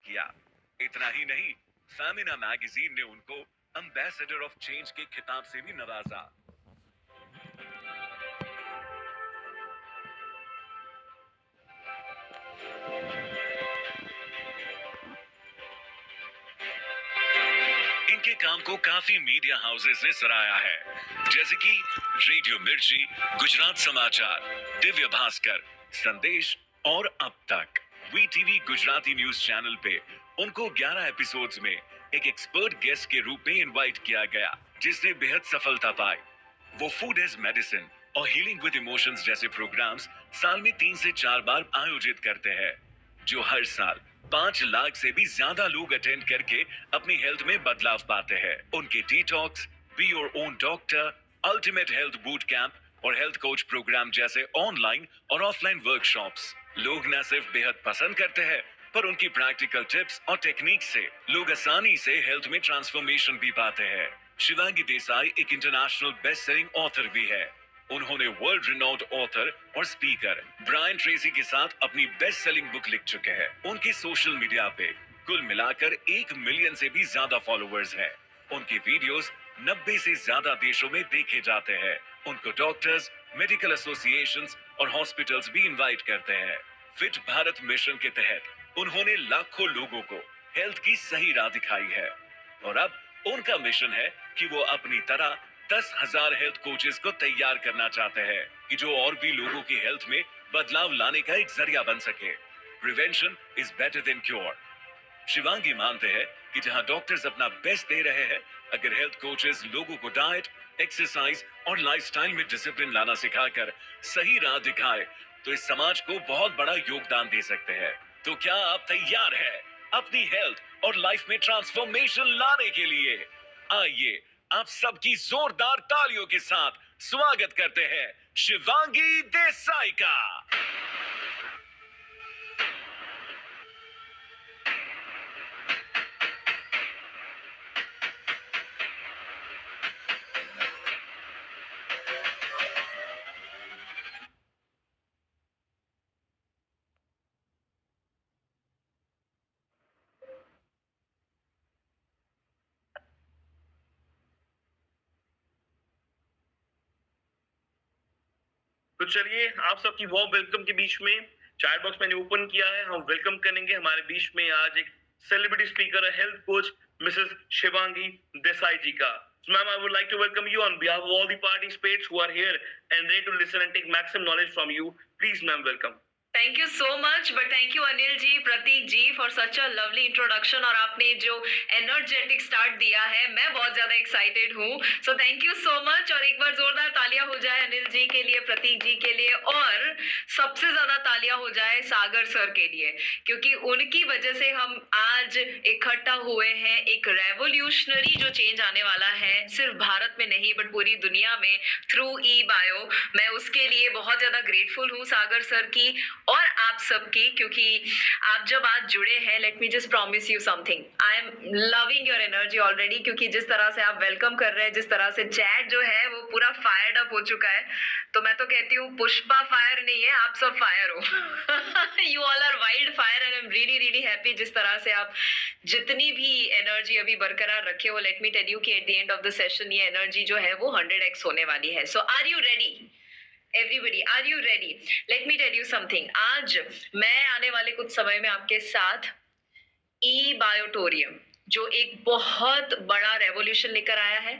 किया। इतना ही नहीं, फेमिना मैगजीन ने उनको एम्बेसडर ऑफ चेंज के खिताब से भी नवाजा। इनके काम को काफी मीडिया हाउसेस ने सराहा है, जैसे कि रेडियो मिर्ची, गुजरात समाचार, दिव्य भास्कर, संदेश और अब तक। वीटीवी गुजराती न्यूज चैनल पे उनको 11 एपिसोड्स में एक एक्सपर्ट गेस्ट के रूप में इनवाइट किया गया, जिसने बेहद सफलता पाई। वो फूड एज मेडिसिन और हीलिंग विद इमोशंस जैसे प्रोग्राम्स साल में 3 से 4 बार आयोजित करते हैं, जो हर साल 5 लाख से भी ज्यादा लोग अटेंड करके अपनी हेल्थ में बदलाव पाते हैं। उनके detox, be your own doctor, ultimate health boot camp और हेल्थ कोच प्रोग्राम जैसे ऑनलाइन और ऑफलाइन वर्कशॉप्स लोग न सिर्फ बेहद पसंद करते हैं, पर उनकी प्रैक्टिकल टिप्स और टेक्निक से लोग आसानी से हेल्थ में ट्रांसफॉर्मेशन भी पाते हैं। शिवांगी देसाई एक इंटरनेशनल बेस्ट सेलिंग ऑथर भी है। उन्होंने वर्ल्ड रिनोन्ड ऑथर और स्पीकर ब्रायन ट्रेसी के साथ अपनी बेस्ट सेलिंग बुक लिख चुके हैं। उनके सोशल मीडिया पे कुल मिलाकर 1 मिलियन से भी ज्यादा फॉलोअर्स हैं। उनके वीडियोस 90 से ज्यादा देशों में देखे जाते हैं। उनको डॉक्टर्स, मेडिकल एसोसिएशंस और हॉस्पिटल्स भी इनवाइट करते हैं। फिट भारत मिशन के तहत उन्होंने लाखों लोगों को हेल्थ की सही राह दिखाई है, और अब उनका मिशन है कि वो अपनी तरह 10,000 हेल्थ कोचेस को तैयार करना चाहते हैं, कि जो और भी लोगों की हेल्थ में बदलाव लाने का एक जरिया बन सके। Prevention is better than cure. Shivangi मानते हैं कि जहां डॉक्टर्स अपना बेस्ट दे रहे हैं, अगर हेल्थ कोचेस लोगों को डाइट, एक्सरसाइज और लाइफस्टाइल में डिसिप्लिन लाना सिखाकर सही राह दिखाए, तो इस समाज को बहुत बड़ा योगदान दे सकते हैं। तो क्या आप तैयार हैं अपनी हेल्थ और लाइफ में ट्रांसफॉर्मेशन लाने के लिए? आइए आप सबकी जोरदार तालियों के साथ स्वागत करते हैं शिवांगी देसाई का। तो चलिए आप सबकी वार्म वेलकम के बीच में चैट बॉक्स मैंने ओपन किया है। हम वेलकम करेंगे हमारे बीच में आज एक celebrity speaker, health coach Mrs Shivangi Desai ji का। So, ma'am, I would like to welcome you on behalf of all the participants who are here and ready to listen and take maximum knowledge from you. Please, ma'am, welcome. Thank you so much, but thank you Anil ji, Prateek ji for such a lovely introduction. और आपने जो energetic start दिया है, मैं बहुत ज्यादा excited हूँ। So thank you so much. और एक बार जोरदार तालियां हो जाए अनिल जी के लिए, प्रतीक जी के लिए, और सबसे ज्यादा तालियां हो जाए सागर सर के लिए, क्योंकि उनकी वजह से हम आज इकट्ठा हुए हैं। एक रेवोल्यूशनरी जो चेंज आने वाला है, सिर्फ भारत में नहीं बट पूरी दुनिया में, थ्रू ई बायो। मैं उसके लिए बहुत ज्यादा ग्रेटफुल हूँ सागर सर की और आप सबकी, क्योंकि आप जब आज जुड़े हैं, late me just promise you something, I am loving your energy already. क्योंकि जिस तरह से आप वेलकम कर रहे हैं, जिस तरह से चैट जो है वो पूरा फायर्ड अप हो चुका है, तो मैं तो कहती हूँ पुष्पा फायर नहीं है, आप सब फायर हो। You all are wild fire and I am really really happy जिस तरह से आप जितनी भी एनर्जी अभी बरकरार रखे हो। लेट मी टेल यू कि at the end of the session ये एनर्जी जो है वो 100x होने वाली है। So are you ready? Everybody, are you ready? Let me tell you something. आज मैं आने वाले कुछ समय में आपके साथ ई बायोटोरियम, जो एक बहुत बड़ा रेवोल्यूशन लेकर आया है,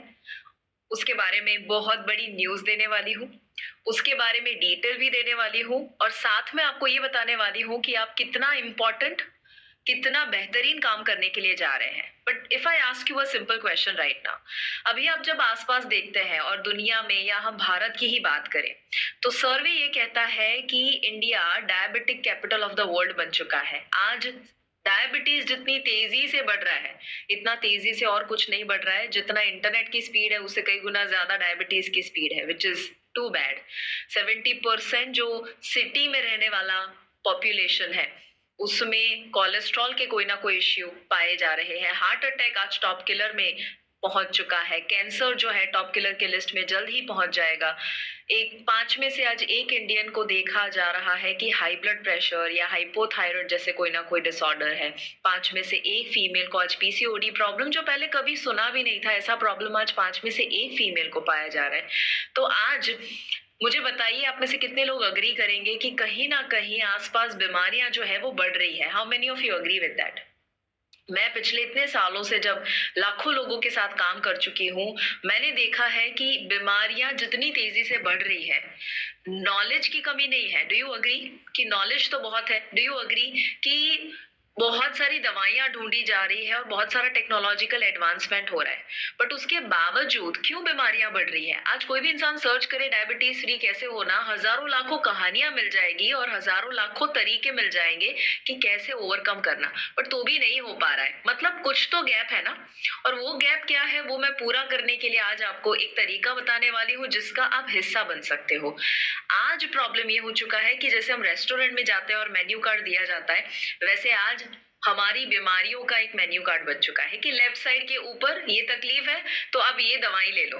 उसके बारे में बहुत बड़ी न्यूज देने वाली हूँ। उसके बारे में डिटेल भी देने वाली हूँ, और साथ में आपको ये बताने वाली हूँ कि आप कितना इम्पोर्टेंट, कितना बेहतरीन काम करने के लिए जा रहे हैं। But if I ask you a simple question right now, अभी आप जब आसपास देखते हैं और दुनिया में, या हम भारत की ही बात करें, तो सर्वे ये कहता है कि India diabetic capital of the world बन चुका है। आज डायबिटीज जितनी तेजी से बढ़ रहा है, इतना तेजी से और कुछ नहीं बढ़ रहा है। जितना इंटरनेट की स्पीड है, उससे कई गुना ज्यादा डायबिटीज की स्पीड है, विच इज टू बैड। 70% जो सिटी में रहने वाला पॉपुलेशन है, उसमें कोलेस्ट्रॉल के कोई ना कोई इश्यू पाए जा रहे हैं। हार्ट अटैक आज टॉप किलर में पहुंच चुका है, कैंसर जो है टॉप किलर के लिस्ट में जल्द ही पहुंच जाएगा। एक 5 में से आज एक इंडियन को देखा जा रहा है कि हाई ब्लड प्रेशर या हाइपोथायराइड जैसे कोई ना कोई डिसऑर्डर है। 5 में से एक फीमेल को आज पीसीओडी प्रॉब्लम, जो पहले कभी सुना भी नहीं था, ऐसा प्रॉब्लम आज 5 में से एक फीमेल को पाया जा रहा है। तो आज मुझे बताइए, आप में से कितने लोग अग्री करेंगे कि कहीं ना कहीं आसपास बीमारियां जो है वो बढ़ रही है? How many of you agree with that? मैं पिछले इतने सालों से जब लाखों लोगों के साथ काम कर चुकी हूँ, मैंने देखा है कि बीमारियां जितनी तेजी से बढ़ रही है, नॉलेज की कमी नहीं है। डू यू अग्री कि नॉलेज तो बहुत है? डू यू अग्री कि बहुत सारी दवाइयां ढूंढी जा रही है और बहुत सारा टेक्नोलॉजिकल एडवांसमेंट हो रहा है, बट उसके बावजूद क्यों बीमारियां बढ़ रही है? आज कोई भी इंसान सर्च करे डायबिटीज फ्री कैसे होना, हजारों लाखों कहानियां मिल जाएगी और हजारों लाखों तरीके मिल जाएंगे कि कैसे ओवरकम करना, बट तो भी नहीं हो पा रहा है। मतलब कुछ तो गैप है ना, और वो गैप क्या है वो मैं पूरा करने के लिए आज आपको एक तरीका बताने वाली हूँ जिसका आप हिस्सा बन सकते हो। आज प्रॉब्लम ये हो चुका है कि जैसे हम रेस्टोरेंट में जाते हैं और मेन्यू कार्ड दिया जाता है, वैसे आज हमारी बीमारियों का एक मेन्यू कार्ड बन चुका है कि लेफ्ट साइड के ऊपर ये तकलीफ है तो अब ये दवाई ले लो।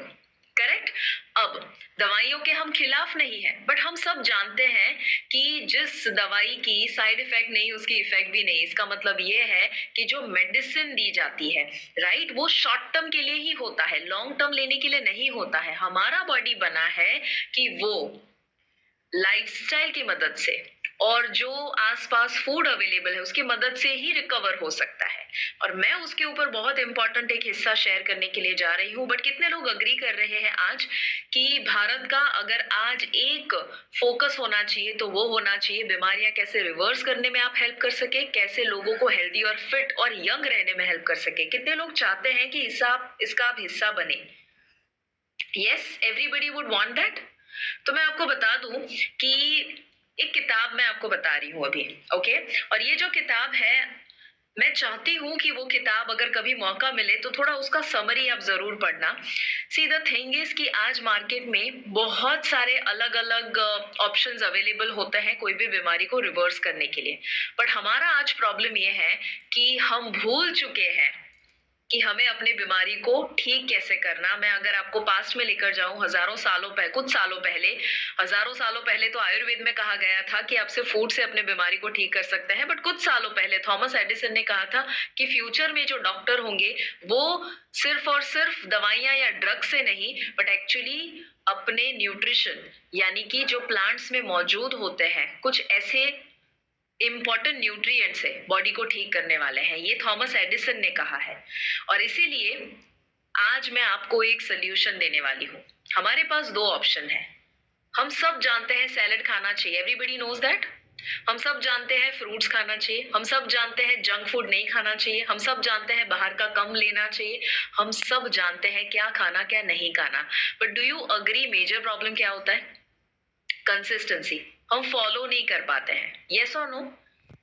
करेक्ट? अब दवाइयों के हम खिलाफ नहीं है, बट हम सब जानते हैं कि जिस दवाई की साइड इफेक्ट नहीं उसकी इफेक्ट भी नहीं। इसका मतलब ये है कि जो मेडिसिन दी जाती है, राइट, वो शॉर्ट टर्म के लिए ही होता है, लॉन्ग टर्म लेने के लिए नहीं होता है। हमारा बॉडी बना है कि वो लाइफस्टाइल की मदद से और जो आसपास फूड अवेलेबल है उसकी मदद से ही रिकवर हो सकता है। और मैं उसके ऊपर बहुत इंपॉर्टेंट एक हिस्सा शेयर करने के लिए जा रही हूँ। बट कितने लोग अग्री कर रहे हैं आज कि भारत का अगर आज एक फोकस होना चाहिए तो वो होना चाहिए बीमारियां कैसे रिवर्स करने में आप हेल्प कर सके, कैसे लोगों को हेल्दी और फिट और यंग रहने में हेल्प कर सके? कितने लोग चाहते हैं कि इसका आप हिस्सा बने? Yes, everybody would want that. तो मैं आपको बता दूं कि एक किताब मैं आपको बता रही हूँ अभी, ओके? और ये जो किताब है, मैं चाहती हूँ कि वो किताब अगर कभी मौका मिले तो थोड़ा उसका समरी आप जरूर पढ़ना। सी द थिंग इज कि आज मार्केट में बहुत सारे अलग अलग ऑप्शंस अवेलेबल होते हैं कोई भी बीमारी को रिवर्स करने के लिए, बट हमारा आज प्रॉब्लम ये है कि हम भूल चुके हैं कि हमें अपनी बीमारी को ठीक कैसे करना। मैं अगर आपको पास्ट में लेकर जाऊं, कुछ हजारों सालों पहले तो आयुर्वेद में कहा गया था कि आप सिर्फ फूड से अपने बीमारी को ठीक कर सकते हैं, बट कुछ सालों पहले थॉमस एडिसन ने कहा था कि फ्यूचर में जो डॉक्टर होंगे वो सिर्फ और सिर्फ दवाइयां या ड्रग से नहीं, बट एक्चुअली अपने न्यूट्रिशन यानी कि जो प्लांट्स में मौजूद होते हैं कुछ ऐसे इंपॉर्टेंट न्यूट्रिएंट्स है बॉडी को ठीक करने वाले हैं। ये थॉमस एडिसन ने कहा है और इसीलिए आज मैं आपको एक सोल्यूशन देने वाली हूँ। हमारे पास दो ऑप्शन है। हम सब जानते हैं सैलेड खाना चाहिए, एवरीबडी नोज दैट। हम सब जानते हैं फ्रूट्स खाना चाहिए, हम सब जानते हैं जंक फूड नहीं खाना चाहिए, हम सब जानते हैं बाहर का कम लेना चाहिए, हम सब जानते हैं क्या खाना क्या नहीं खाना। But do you agree major problem क्या होता है? कंसिस्टेंसी। हम फॉलो नहीं कर पाते हैं। यस और नो?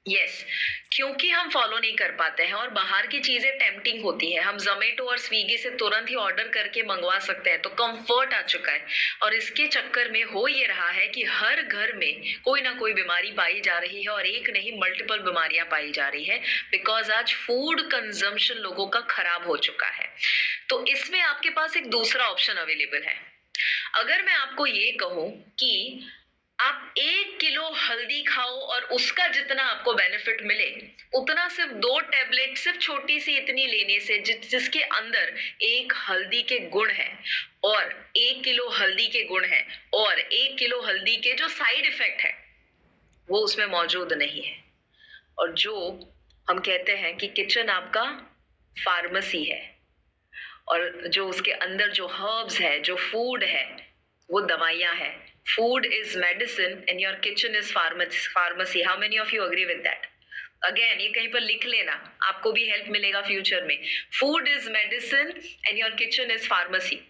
यस, क्योंकि हम फॉलो नहीं कर पाते हैं और बाहर की चीजें टेम्पटिंग होती है। हम जोमेटो और स्विगी से तुरंत ही ऑर्डर करके मंगवा सकते हैं, तो कंफर्ट आ चुका है। और इसके चक्कर में हो ये रहा है कि हर घर में कोई ना कोई बीमारी पाई जा रही है और एक नहीं मल्टीपल बीमारियां पाई जा रही है, बिकॉज आज फूड कंजम्पशन लोगों का खराब हो चुका है। तो इसमें आपके पास एक दूसरा ऑप्शन अवेलेबल है। अगर मैं आपको ये कहूं कि आप 1 किलो हल्दी खाओ और उसका जितना आपको बेनिफिट मिले उतना सिर्फ 2 टैबलेट, सिर्फ छोटी सी इतनी लेने से जिसके अंदर एक हल्दी के गुण है और 1 किलो हल्दी के गुण है और 1 किलो हल्दी के जो साइड इफेक्ट है वो उसमें मौजूद नहीं है। और जो हम कहते हैं कि किचन आपका फार्मेसी है और जो उसके अंदर जो हर्ब्स है, जो फूड है, वो दवाइयां है। Food is medicine and your kitchen is pharmacy. How many of you agree with that? Again, ये कहीं पर लिख लेना, आपको भी हेल्प मिलेगा फ्यूचर में। Food is medicine and your kitchen is pharmacy.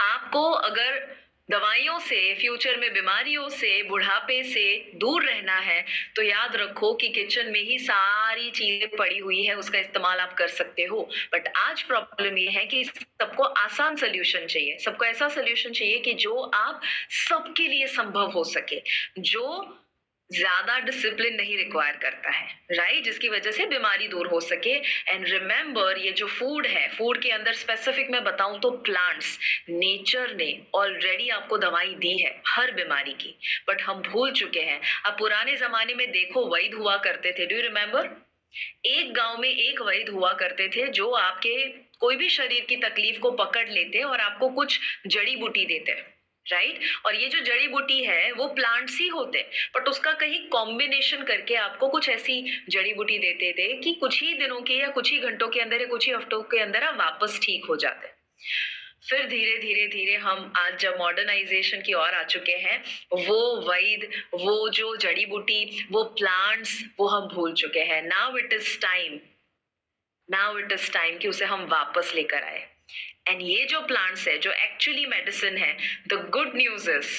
आपको अगर दवाइयों से, फ्यूचर में बीमारियों से, बुढ़ापे से दूर रहना है तो याद रखो कि किचन में ही सारी चीजें पड़ी हुई है, उसका इस्तेमाल आप कर सकते हो। बट आज प्रॉब्लम ये है कि सबको आसान सोल्यूशन चाहिए, सबको ऐसा सोल्यूशन चाहिए कि जो आप सबके लिए संभव हो सके, जो ज्यादा डिसिप्लिन नहीं रिक्वायर करता है, राइट, जिसकी वजह से बीमारी दूर हो सके। एंड रिमेंबर, ये जो फूड है, फूड के अंदर स्पेसिफिक मैं बताऊं तो प्लांट्स, नेचर ने ऑलरेडी आपको दवाई दी है हर बीमारी की, बट हम भूल चुके हैं। अब पुराने जमाने में देखो, वैद्य हुआ करते थे, डू यू रिमेंबर? एक गांव में एक वैद्य हुआ करते थे जो आपके कोई भी शरीर की तकलीफ को पकड़ लेते और आपको कुछ जड़ी बूटी देते, राइट। और ये जो जड़ी बूटी है वो प्लांट्स ही होते, बट उसका कहीं कॉम्बिनेशन करके आपको कुछ ऐसी जड़ी बूटी देते थे कि कुछ ही दिनों के या कुछ ही घंटों के अंदर या कुछ ही हफ्तों के अंदर आप वापस ठीक हो जाते। फिर धीरे धीरे धीरे हम आज जब मॉडर्नाइजेशन की ओर आ चुके हैं, वो वैद, वो जो जड़ी बूटी, वो प्लांट्स, वो हम भूल चुके हैं। Now it is time, now it is time कि उसे हम वापस लेकर आए। एंड ये जो प्लांट्स है, जो एक्चुअली मेडिसिन है, द गुड न्यूज इज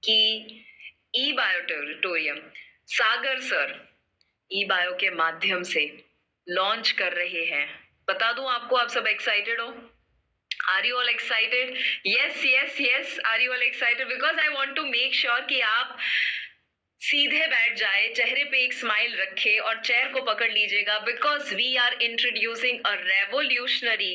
कि ई बायो टेरिटोरियम सागर सर ई बायो के माध्यम से लॉन्च कर रहे हैं। बता दूं आपको, आप सब एक्साइटेड हो? Are you all excited? Yes, yes, yes. Are you all excited? Because I want to make sure कि आप सीधे बैठ जाए, चेहरे पे एक स्माइल रखे और चेयर को पकड़ लीजिएगा, because we are introducing a revolutionary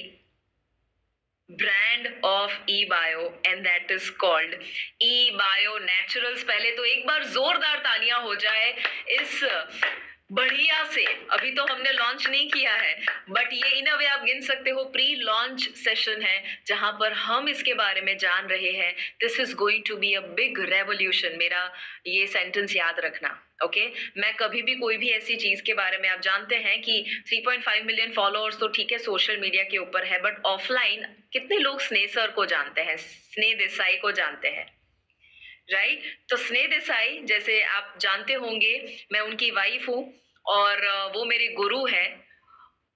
brand of E bio and that is called E bio naturals. पहले तो एक बार जोरदार तालियां हो जाए इस बढ़िया से। अभी तो हमने लॉन्च नहीं किया है, बट ये इन अ वे आप गिन सकते हो प्री लॉन्च सेशन है जहां पर हम इसके बारे में जान रहे हैं। This is going to be a big revolution. मेरा ये सेंटेंस याद रखना, ओके? मैं कभी भी कोई भी ऐसी चीज के बारे में, आप जानते हैं कि 3.5 मिलियन फॉलोअर्स तो ठीक है सोशल मीडिया के ऊपर है, बट ऑफलाइन कितने लोग स्नेह सर को जानते हैं, स्नेह देसाई को जानते हैं, राइट? तो स्नेह देसाई, जैसे आप जानते होंगे, मैं उनकी वाइफ हूँ और वो मेरे गुरु है।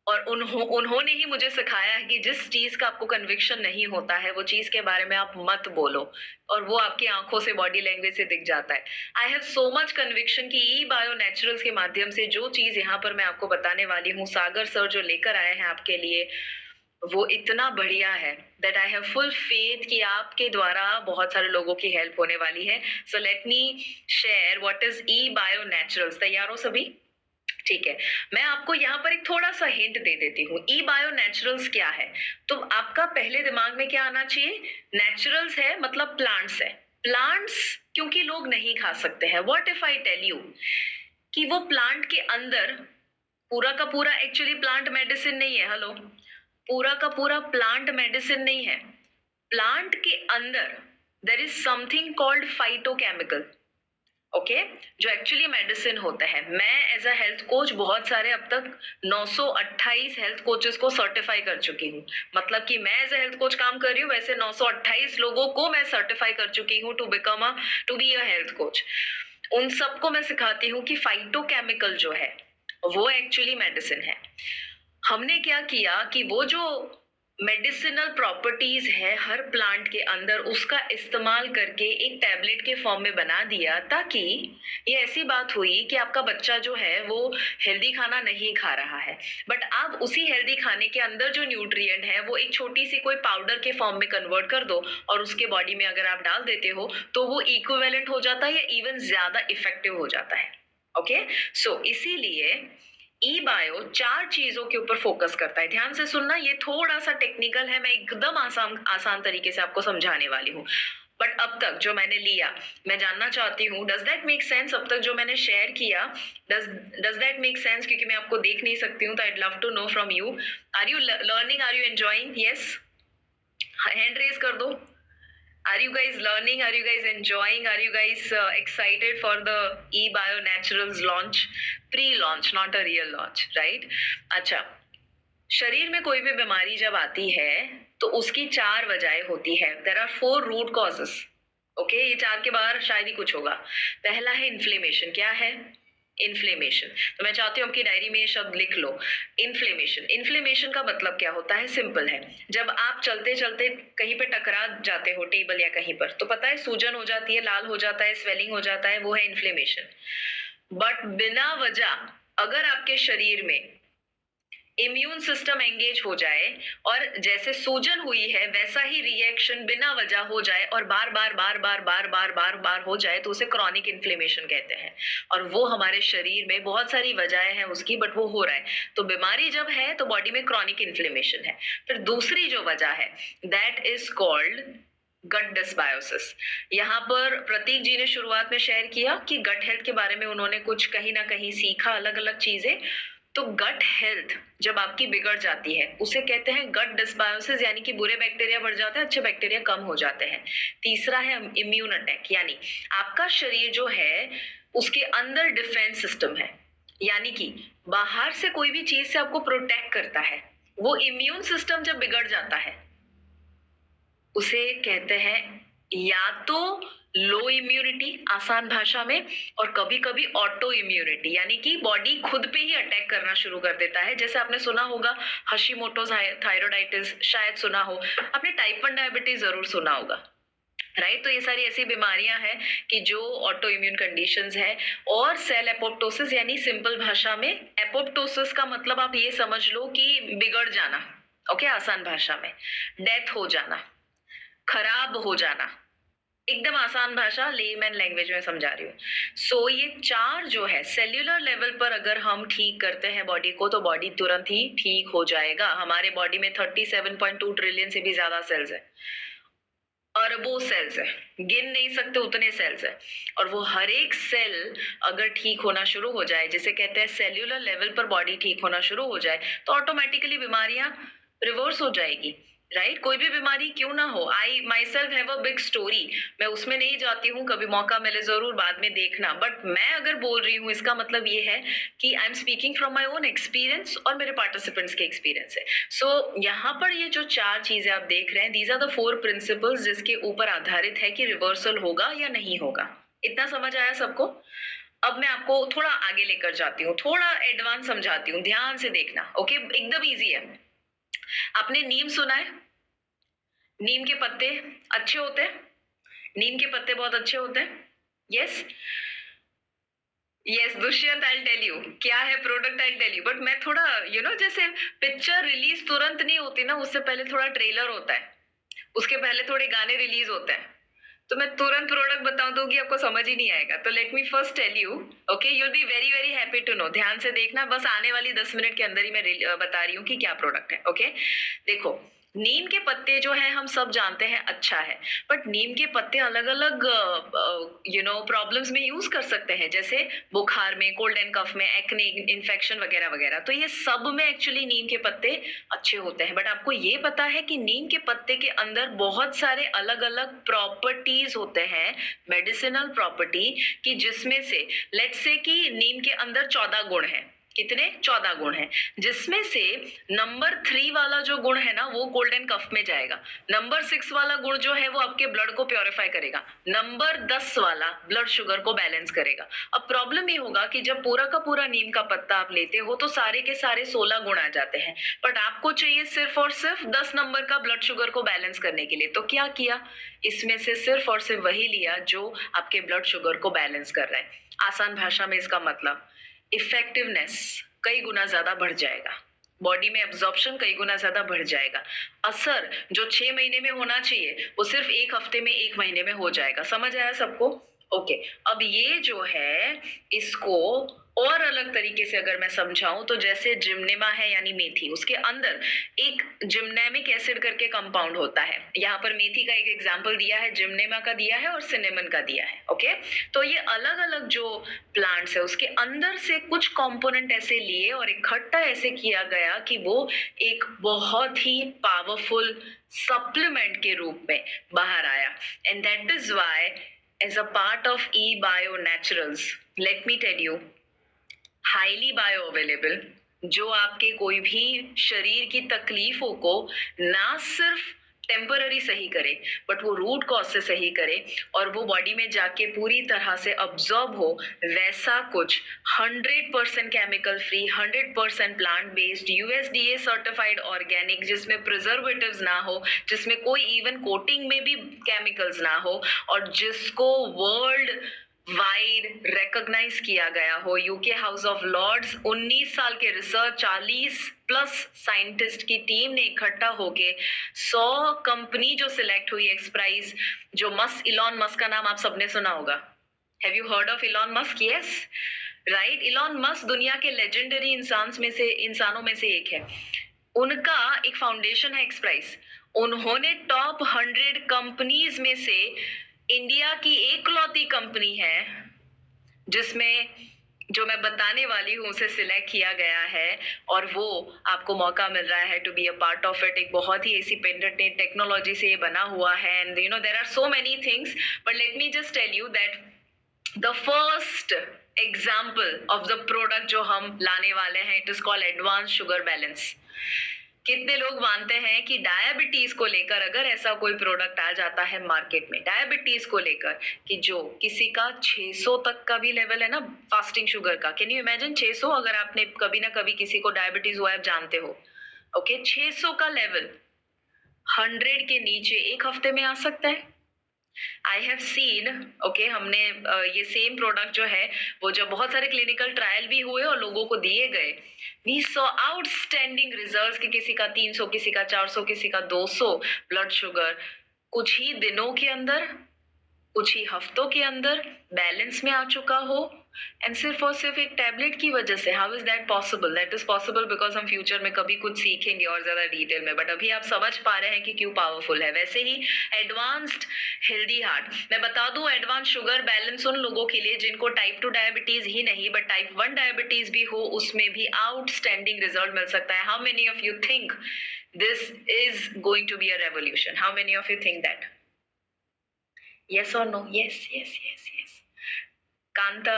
और उन्होंने ही मुझे सिखाया है कि जिस चीज का आपको कन्विक्शन नहीं होता है, वो चीज के बारे में आप मत बोलो, और वो आपकी आंखों से, बॉडी लैंग्वेज से दिख जाता है। I have so much conviction कि ई बायो नेचुरल्स के माध्यम से जो चीज यहाँ पर मैं आपको बताने वाली हूँ, सागर सर जो लेकर आए हैं आपके लिए, वो इतना बढ़िया है that I have full faith कि आपके द्वारा बहुत सारे लोगों की हेल्प होने वाली है। So let me share what is E bio naturals. तैयार हो सभी? ठीक है, मैं आपको यहाँ पर एक थोड़ा सा हिंट दे देती हूँ। ई बायो नेचुरल्स क्या है, तो आपका पहले दिमाग में क्या आना चाहिए? नेचुरल्स है मतलब प्लांट्स है। प्लांट्स क्योंकि लोग नहीं खा सकते हैं। What if I tell you कि वो प्लांट के अंदर पूरा का पूरा एक्चुअली प्लांट मेडिसिन नहीं है। हेलो, पूरा का पूरा प्लांट मेडिसिन नहीं है। प्लांट के अंदर there is something called phytochemical, okay, जो एक्चुअली मेडिसिन होता है। मैं एज अ हेल्थ कोच बहुत सारे अब तक 928 हेल्थ कोचेस को सर्टिफाई कर चुकी हूँ। मतलब कि मैं एज अ हेल्थ कोच काम कर रही हूँ, वैसे 928 लोगों को मैं सर्टिफाई कर चुकी हूँ to be a health coach. उन सबको मैं सिखाती हूँ कि फाइटोकेमिकल जो है वो एक्चुअली मेडिसिन है। हमने क्या किया कि वो जो मेडिसिनल प्रॉपर्टीज है हर प्लांट के अंदर, उसका इस्तेमाल करके एक टैबलेट के फॉर्म में बना दिया, ताकि ये ऐसी बात हुई कि आपका बच्चा जो है वो हेल्दी खाना नहीं खा रहा है, बट आप उसी हेल्दी खाने के अंदर जो न्यूट्रिएंट है वो एक छोटी सी कोई पाउडर के फॉर्म में कन्वर्ट कर दो और उसके बॉडी में अगर आप डाल देते हो तो वो इक्विवेलेंट हो जाता है या इवन ज्यादा इफेक्टिव हो जाता है। ओके, सो इसीलिए ई बायो 4 चीजों के ऊपर फोकस करता है। ध्यान से सुनना, ये थोड़ा सा टेक्निकल है, मैं एकदम आसान तरीके से आपको समझाने वाली हूँ। बट अब तक जो मैंने लिया, मैं जानना चाहती हूँ डज दैट मेक सेंस? अब तक जो मैंने शेयर किया, डज दैट मेक सेंस? क्योंकि मैं आपको देख नहीं सकती हूँ, तो I love to know from you, are you learning, are you enjoying? Yes, hand raise कर दो। Are you guys learning? Are you guys enjoying? Are you guys excited for the eBio Naturals launch? Pre-launch, not a real launch, right? अच्छा, शरीर में कोई भी बीमारी जब आती है तो उसकी 4 वजहें होती है। There are 4 root causes. Okay, ये 4 के बाहर शायद ही कुछ होगा। पहला है इन्फ्लेमेशन। क्या है? इन्फ्लेमेशन। तो मैं चाहती हूँ आपकी डायरी में ये शब्द लिख लो, इन्फ्लेमेशन। इन्फ्लेमेशन का मतलब क्या होता है? सिंपल है, जब आप चलते चलते कहीं पे टकरा जाते हो टेबल या कहीं पर, तो पता है सूजन हो जाती है, लाल हो जाता है, स्वेलिंग हो जाता है, वो है इन्फ्लेमेशन। बट बिना वजह अगर आपके शरीर में इम्यून सिस्टम एंगेज हो जाए और जैसे सूजन हुई है वैसा ही रिएक्शन बिना वजह हो जाए और बार बार बार बार बार बार बार बार हो जाए तो उसे क्रॉनिक इन्फ्लेमेशन कहते हैं। और वो हमारे शरीर में बहुत सारी वजहें हैं उसकी, बट वो हो रहा है। तो बीमारी जब है तो बॉडी में क्रॉनिक इन्फ्लेमेशन है। फिर दूसरी जो वजह है that is called gut dysbiosis. यहाँ पर प्रतीक जी ने शुरुआत में शेयर किया कि गट हेल्थ के बारे में उन्होंने कुछ कहीं ना कहीं सीखा, अलग अलग चीजें। तो गट हेल्थ जब आपकी बिगड़ जाती है उसे कहते हैं गट डिसबायोसिस, यानी कि बुरे बैक्टीरिया बढ़ जाते हैं, अच्छे बैक्टीरिया कम हो जाते हैं। तीसरा है इम्यून अटैक, यानी आपका शरीर जो है उसके अंदर डिफेंस सिस्टम है, यानी कि बाहर से कोई भी चीज से आपको प्रोटेक्ट करता है। वो इम्यून सिस्टम जब बिगड़ जाता है उसे कहते हैं या तो लो इम्यूनिटी आसान भाषा में, और कभी कभी ऑटो इम्यूनिटी, यानी कि बॉडी खुद पे ही अटैक करना शुरू कर देता है। जैसे आपने सुना होगा हशीमोटोज थायराइडाइटिस, शायद सुना हो आपने, टाइप 1 डायबिटीज जरूर सुना होगा, राइट। तो ये सारी ऐसी बीमारियां हैं कि जो ऑटो इम्यून कंडीशंस है। और सेल एपोप्टोसिस, यानी सिंपल भाषा में एपोप्टोसिस का मतलब आप ये समझ लो कि बिगड़ जाना, ओके, आसान भाषा में डेथ हो जाना, खराब हो जाना, एकदम आसान भाषा लेमैन लैंग्वेज में समझा रही हूँ। सो ये चार जो है सेल्यूलर लेवल पर अगर हम ठीक करते हैं बॉडी को तो बॉडी तुरंत ही ठीक हो जाएगा। हमारे बॉडी में 37.2 ट्रिलियन से भी ज्यादा सेल्स है, अरबों सेल्स है, गिन नहीं सकते उतने सेल्स है। और वो हर एक सेल अगर ठीक होना शुरू हो जाए, जिसे कहते हैं सेल्यूलर लेवल पर बॉडी ठीक होना शुरू हो जाए, तो ऑटोमेटिकली बीमारियां रिवर्स हो जाएगी, राइट। कोई भी बीमारी क्यों ना हो, I myself have a big story, मैं उसमें नहीं जाती हूँ, कभी मौका मिले जरूर बाद में देखना। बट मैं अगर बोल रही हूँ इसका मतलब ये है कि I am speaking from my own experience और मेरे पार्टिसिपेंट्स के एक्सपीरियंस है। सो यहाँ पर ये जो चार चीजें आप देख रहे हैं, दीज आर द 4 प्रिंसिपल्स जिसके ऊपर आधारित है कि रिवर्सल होगा या नहीं होगा। इतना समझ आया सबको? अब मैं आपको थोड़ा आगे लेकर जाती हूँ, थोड़ा एडवांस समझाती हूँ, ध्यान से देखना, ओके। एकदम ईजी है। आपने नीम सुना है? नीम के पत्ते अच्छे होते हैं, नीम के पत्ते बहुत अच्छे होते हैं। Yes yes Dushyant, I tell you क्या है product, I tell you. But मैं थोड़ा जैसे पिक्चर रिलीज तुरंत नहीं होती ना, उससे पहले थोड़ा ट्रेलर होता है, उसके पहले थोड़े गाने रिलीज होते हैं। तो मैं तुरंत प्रोडक्ट बताऊं दूंगी आपको समझ ही नहीं आएगा। तो let me first tell you, okay, you will be very very happy to know. ध्यान से देखना, बस आने वाली 10 मिनट के अंदर ही मैं बता रही हूँ कि क्या प्रोडक्ट है, ओके। देखो, नीम के पत्ते जो है हम सब जानते हैं अच्छा है, बट नीम के पत्ते अलग अलग प्रॉब्लम्स में यूज कर सकते हैं, जैसे बुखार में, कोल्ड एंड कफ में, एक्ने इन्फेक्शन वगैरह वगैरह। तो ये सब में एक्चुअली नीम के पत्ते अच्छे होते हैं। बट आपको ये पता है कि नीम के पत्ते के अंदर बहुत सारे अलग अलग प्रॉपर्टीज होते हैं, मेडिसिनल प्रॉपर्टी, कि जिसमें से लेट्स से कि नीम के अंदर 14 गुण हैं। कितने? 14 गुण हैं, जिसमें से नंबर 3 वाला जो गुण है ना वो कोल्ड एंड कफ में जाएगा। नंबर 6 वाला गुण जो है वो आपके ब्लड को प्योरीफाई करेगा। नंबर 10 वाला ब्लड शुगर को बैलेंस करेगा। अब प्रॉब्लम ये होगा कि जब पूरा का पूरा नीम का पत्ता आप लेते हो तो सारे के सारे 16 गुण आ जाते हैं, बट आपको चाहिए सिर्फ और सिर्फ 10 नंबर का ब्लड शुगर को बैलेंस करने के लिए। तो क्या किया, इसमें से सिर्फ और सिर्फ वही लिया जो आपके ब्लड शुगर को बैलेंस कर रहा है। आसान भाषा में इसका मतलब इफेक्टिवनेस कई गुना ज्यादा बढ़ जाएगा, बॉडी में एब्जॉर्प्शन कई गुना ज्यादा बढ़ जाएगा। असर जो 6 महीने में होना चाहिए वो सिर्फ 1 हफ्ते में, 1 महीने में हो जाएगा। समझ आया सबको? ओके। अब ये जो है इसको और अलग तरीके से अगर मैं समझाऊं तो जैसे जिम्नेमा है यानी मेथी, उसके अंदर एक जिम्नेमिक एसिड करके कंपाउंड होता है। यहाँ पर मेथी का एक एग्जांपल दिया है, जिम्नेमा का दिया है और सिनेमन का दिया है, ओके। तो ये अलग अलग जो प्लांट्स है उसके अंदर से कुछ कंपोनेंट ऐसे लिए और इकट्ठा ऐसे किया गया कि वो एक बहुत ही पावरफुल सप्लीमेंट के रूप में बाहर आया। And that is why as a part of eBio Naturals, let me tell you, highly bioavailable, जो आपके कोई भी शरीर की तकलीफों को ना सिर्फ टेम्पररी सही करे बट वो रूट कॉज से सही करे और वो बॉडी में जाके पूरी तरह से अब्जॉर्ब हो, वैसा कुछ 100% chemical free, 100% plant based, USDA certified organic, जिसमें प्रिजर्वेटिव्स ना हो, जिसमें कोई इवन कोटिंग में भी केमिकल्स ना हो, और जिसको वर्ल्ड वाइड रिकॉग्नाइज किया गया हो। यूके हाउस ऑफ लॉर्ड्स 19 साल के रिसर्च 40 प्लस साइंटिस्ट की टीम ने इकट्ठा होके 100 कंपनी जो सिलेक्ट हुई एक्स प्राइज, जो इलॉन मस्क का नाम आप सबने सुना होगा। Have you heard of Elon Musk? Yes, right. Elon Musk दुनिया के लेजेंडरी इंसानों में से एक है। उनका एक फाउंडेशन है एक्स प्राइज। उन्होंने टॉप 100 कंपनीज में से इंडिया की एकलौती कंपनी है जिसमें जो मैं बताने वाली हूँ उसे सिलेक्ट किया गया है, और वो आपको मौका मिल रहा है to be a part of it. एक बहुत ही ऐसी पेटेंट टेक्नोलॉजी से ये बना हुआ है, and you know there are so many things, but let me just tell you that the first example of the product जो हम लाने वाले हैं, it is called advance sugar balance. कितने लोग मानते हैं कि डायबिटीज को लेकर अगर ऐसा कोई प्रोडक्ट आ जाता है मार्केट में, डायबिटीज को लेकर, कि जो किसी का 600 तक का भी लेवल है ना फास्टिंग शुगर का, कैन यू इमेजिन 600? अगर आपने कभी ना कभी किसी को डायबिटीज हुआ है, आप जानते हो, ओके, 600 का लेवल 100 के नीचे एक हफ्ते में आ सकता है। आई हैव सीन, ओके, हमने ये सेम प्रोडक्ट जो है वो जब बहुत सारे क्लिनिकल ट्रायल भी हुए और लोगों को दिए गए, वी सॉ आउटस्टैंडिंग रिजल्ट्स कि किसी का 300, किसी का 400, किसी का 200 ब्लड शुगर कुछ ही दिनों के अंदर, कुछ ही हफ्तों के अंदर बैलेंस में आ चुका हो, एंड सिर्फ और सिर्फ एक टैबलेट की वजह से। How is that possible? That is possible because हम फ्यूचर में कभी कुछ सीखेंगे और ज्यादा डिटेल में, बट अभी आप समझ पा रहे हैं कि क्यों पावरफुल है। वैसे ही एडवांस्ड हेल्दी हार्ट, मैं बता दूं, एडवांस शुगर बैलेंस उन लोगों के लिए जिनको टाइप 2 डायबिटीज ही नहीं बट टाइप 1 डायबिटीज भी हो, उसमें भी आउटस्टैंडिंग रिजल्ट मिल सकता है। How many of you think this is going to be a revolution? How many of you think that? Yes or no? Yes, yes, yes, yes. Kanta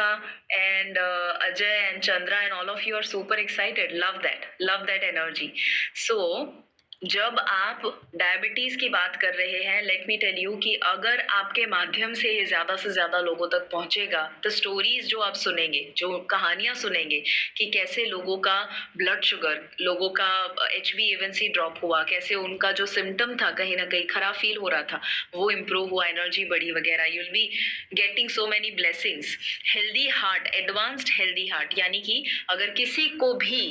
and Ajay and Chandra and all of you are super excited. Love that energy. So जब आप diabetes की बात कर रहे हैं, late me tell you कि अगर आपके माध्यम से ये ज्यादा से ज्यादा लोगों तक पहुंचेगा, तो स्टोरीज जो आप सुनेंगे, जो कहानियां सुनेंगे कि कैसे लोगों का ब्लड शुगर, लोगों का HbA1c ड्रॉप हुआ, कैसे उनका जो सिम्टम था कहीं ना कहीं खराब फील हो रहा था वो इम्प्रूव हुआ, एनर्जी बढ़ी वगैरह, you will be getting so many blessings. Healthy heart, advanced healthy heart, यानी कि अगर किसी को भी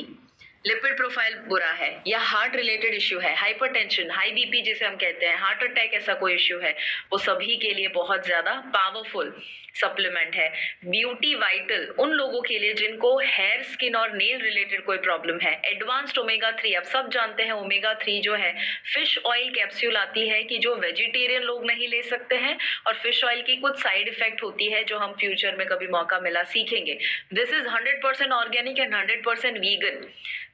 लिपिड प्रोफाइल बुरा है या हार्ट रिलेटेड इश्यू है, हाइपरटेंशन, हाई बीपी जिसे हम कहते हैं, हार्ट अटैक, ऐसा कोई इश्यू है, वो सभी के लिए बहुत ज्यादा पावरफुल सप्लीमेंट है। ब्यूटी वाइटल उन लोगों के लिए जिनको हेयर, स्किन और नेल रिलेटेड कोई प्रॉब्लम है। एडवांस्ड ओमेगा 3, आप सब जानते हैं ओमेगा 3 जो है, फिश ऑयल कैप्सूल आती है कि जो वेजिटेरियन लोग नहीं ले सकते हैं, और फिश ऑयल की कुछ साइड इफेक्ट होती है जो हम फ्यूचर में कभी मौका मिला सीखेंगे। This is 100% organic and 100% vegan.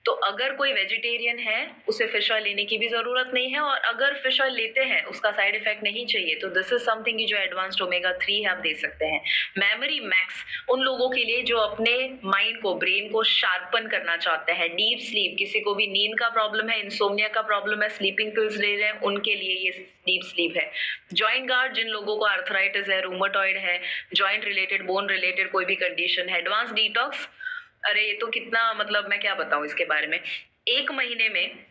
तो अगर कोई वेजिटेरियन है उसे फिश ऑयल लेने की भी जरूरत नहीं है, और अगर फिश ऑयल लेते हैं उसका साइड इफेक्ट नहीं चाहिए, तो दिस इज समथिंग जो एडवांस्ड ओमेगा 3 है, आप दे सकते हैं। मेमोरी मैक्स उन लोगों के लिए जो अपने माइंड को, ब्रेन को शार्पन करना चाहते हैं। डीप स्लीप, किसी को भी नींद का प्रॉब्लम है, इंसोम्निया का प्रॉब्लम है, स्लीपिंग पिल्स ले रहे हैं, उनके लिए ये डीप स्लीप है। जॉइंट गार्ड, जिन लोगों को आर्थराइटिस है, रूमेटॉइड है, जॉइंट रिलेटेड, बोन रिलेटेड कोई भी कंडीशन है। एडवांस डिटॉक्स, अरे ये तो कितना, मतलब मैं क्या बताऊं इसके बारे में। 1 महीने में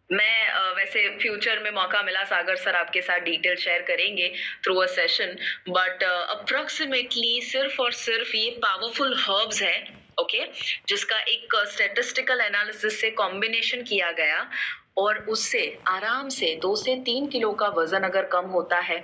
मैं वैसे फ्यूचर में मौका मिला, सागर सर आपके साथ डिटेल शेयर करेंगे through a session, but approximately सिर्फ और सिर्फ ये पावरफुल हर्ब्स है, ओके, जिसका एक स्टैटिस्टिकल एनालिसिस से कॉम्बिनेशन किया गया, और उससे आराम से 2 से 3 किलो का वजन अगर कम होता है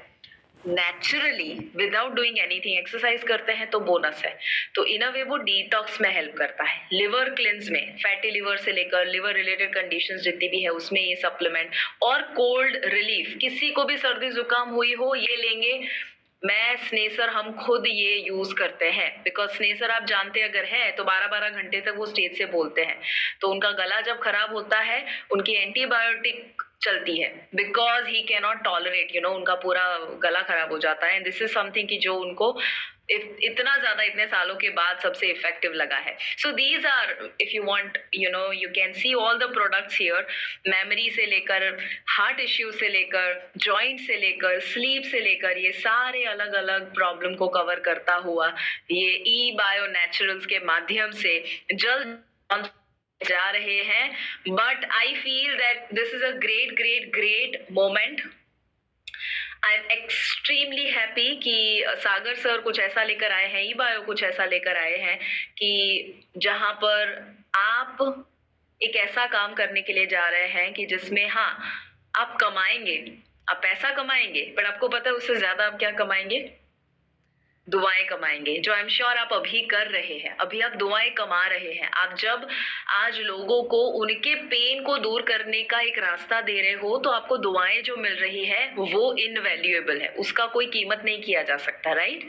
naturally without doing anything, exercise करते हैं तो बोनस है। तो इन अ वे वो डिटॉक्स में हेल्प करता है, लिवर क्लिंज में, फैटी लिवर से लेकर लिवर रिलेटेड कंडीशंस जितनी भी है उसमें ये सप्लीमेंट, और कोल्ड रिलीफ, किसी को भी सर्दी जुकाम हुई हो ये लेंगे। मैं स्नेसर, हम खुद ये यूज करते हैं, बिकॉज स्नेसर आप जानते अगर है तो 12-12 घंटे तक वो स्टेज से बोलते हैं, तो उनका गला जब खराब होता है उनकी एंटीबायोटिक चलती है, because he can not tolerate, you know, उनका पूरा गला खराब हो जाता है, एंड दिस इज समथिंग कि जो उनको इतना ज्यादा इतने सालों के बाद सबसे इफेक्टिव लगा है। So these are, if you want, you know, you can see all the products here, memory से लेकर, हार्ट इश्यू से लेकर, जॉइंट से लेकर, स्लीप से लेकर, ये सारे अलग अलग प्रॉब्लम को कवर करता हुआ ये ई बायो नेचुरल्स के माध्यम से जल्द जा रहे हैं। But I feel that this is a great moment. I am extremely happy कि सागर सर कुछ ऐसा लेकर आए हैं, ई बायो कुछ ऐसा लेकर आए हैं कि जहां पर आप एक ऐसा काम करने के लिए जा रहे हैं कि जिसमें हाँ, आप कमाएंगे, आप पैसा कमाएंगे, पर आपको पता है उससे ज्यादा आप क्या कमाएंगे? दुआएं कमाएंगे, जो आई एम श्योर आप अभी कर रहे हैं। अभी आप दुआएं कमा रहे हैं। आप जब आज लोगों को उनके पेन को दूर करने का एक रास्ता दे रहे हो, तो आपको दुआएं जो मिल रही है वो इनवैल्यूएबल है, उसका कोई कीमत नहीं किया जा सकता, right?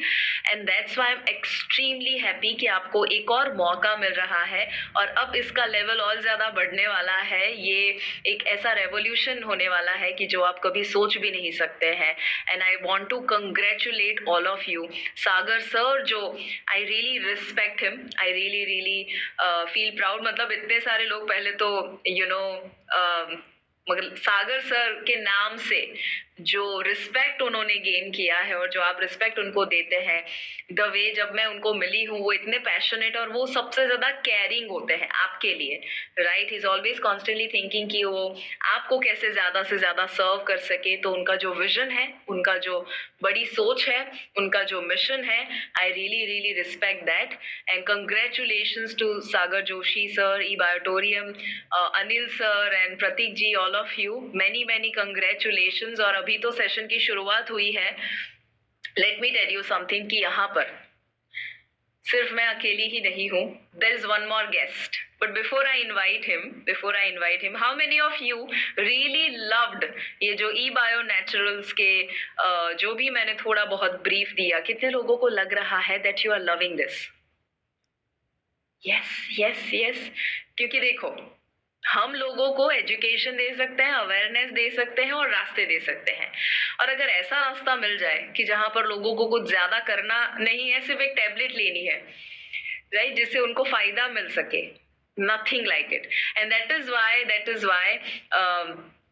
And that's why I am extremely happy कि आपको एक और मौका मिल रहा है और अब इसका लेवल और ज्यादा बढ़ने वाला है। ये एक ऐसा रेवोल्यूशन होने वाला है कि जो आप कभी सोच भी नहीं सकते हैं। And I want to congratulate all of you. Sagar sir जो I really respect him, I really feel proud. मतलब इतने सारे लोग पहले तो मगर सागर सर के नाम से जो रिस्पेक्ट उन्होंने गेन किया है और जो आप रिस्पेक्ट उनको देते हैं, द वे जब मैं उनको मिली हूँ, वो इतने पैशनेट और वो सबसे ज्यादा केयरिंग होते हैं आपके लिए, right? Is always constantly thinking कि वो आपको कैसे ज्यादा से ज्यादा सर्व कर सके। तो उनका जो विजन है, उनका जो बड़ी सोच है, उनका जो मिशन है, I really respect that. And congratulations to Sagar Joshi sir, E Biotorium, Anil sir and Prateek ji, all of you, many congratulations. और अभी तो सेशन की शुरुआत हुई है। Let me tell you something कि यहाँ पर सिर्फ मैं अकेली ही नहीं हूँ, there is one more guest. But before I invite him, how many of you really loved ये जो ई बायो नेचुरल्स के जो भी मैंने थोड़ा बहुत ब्रीफ दिया, कितने लोगों को लग रहा है that you are loving this? Yes, क्योंकि देखो, हम लोगों को एजुकेशन दे सकते हैं, अवेयरनेस दे सकते हैं और रास्ते दे सकते हैं। और अगर ऐसा रास्ता मिल जाए कि जहां पर लोगों को कुछ ज्यादा करना नहीं है, सिर्फ एक टैबलेट लेनी है, राइट, जिससे उनको फायदा मिल सके, nothing like it. And that is why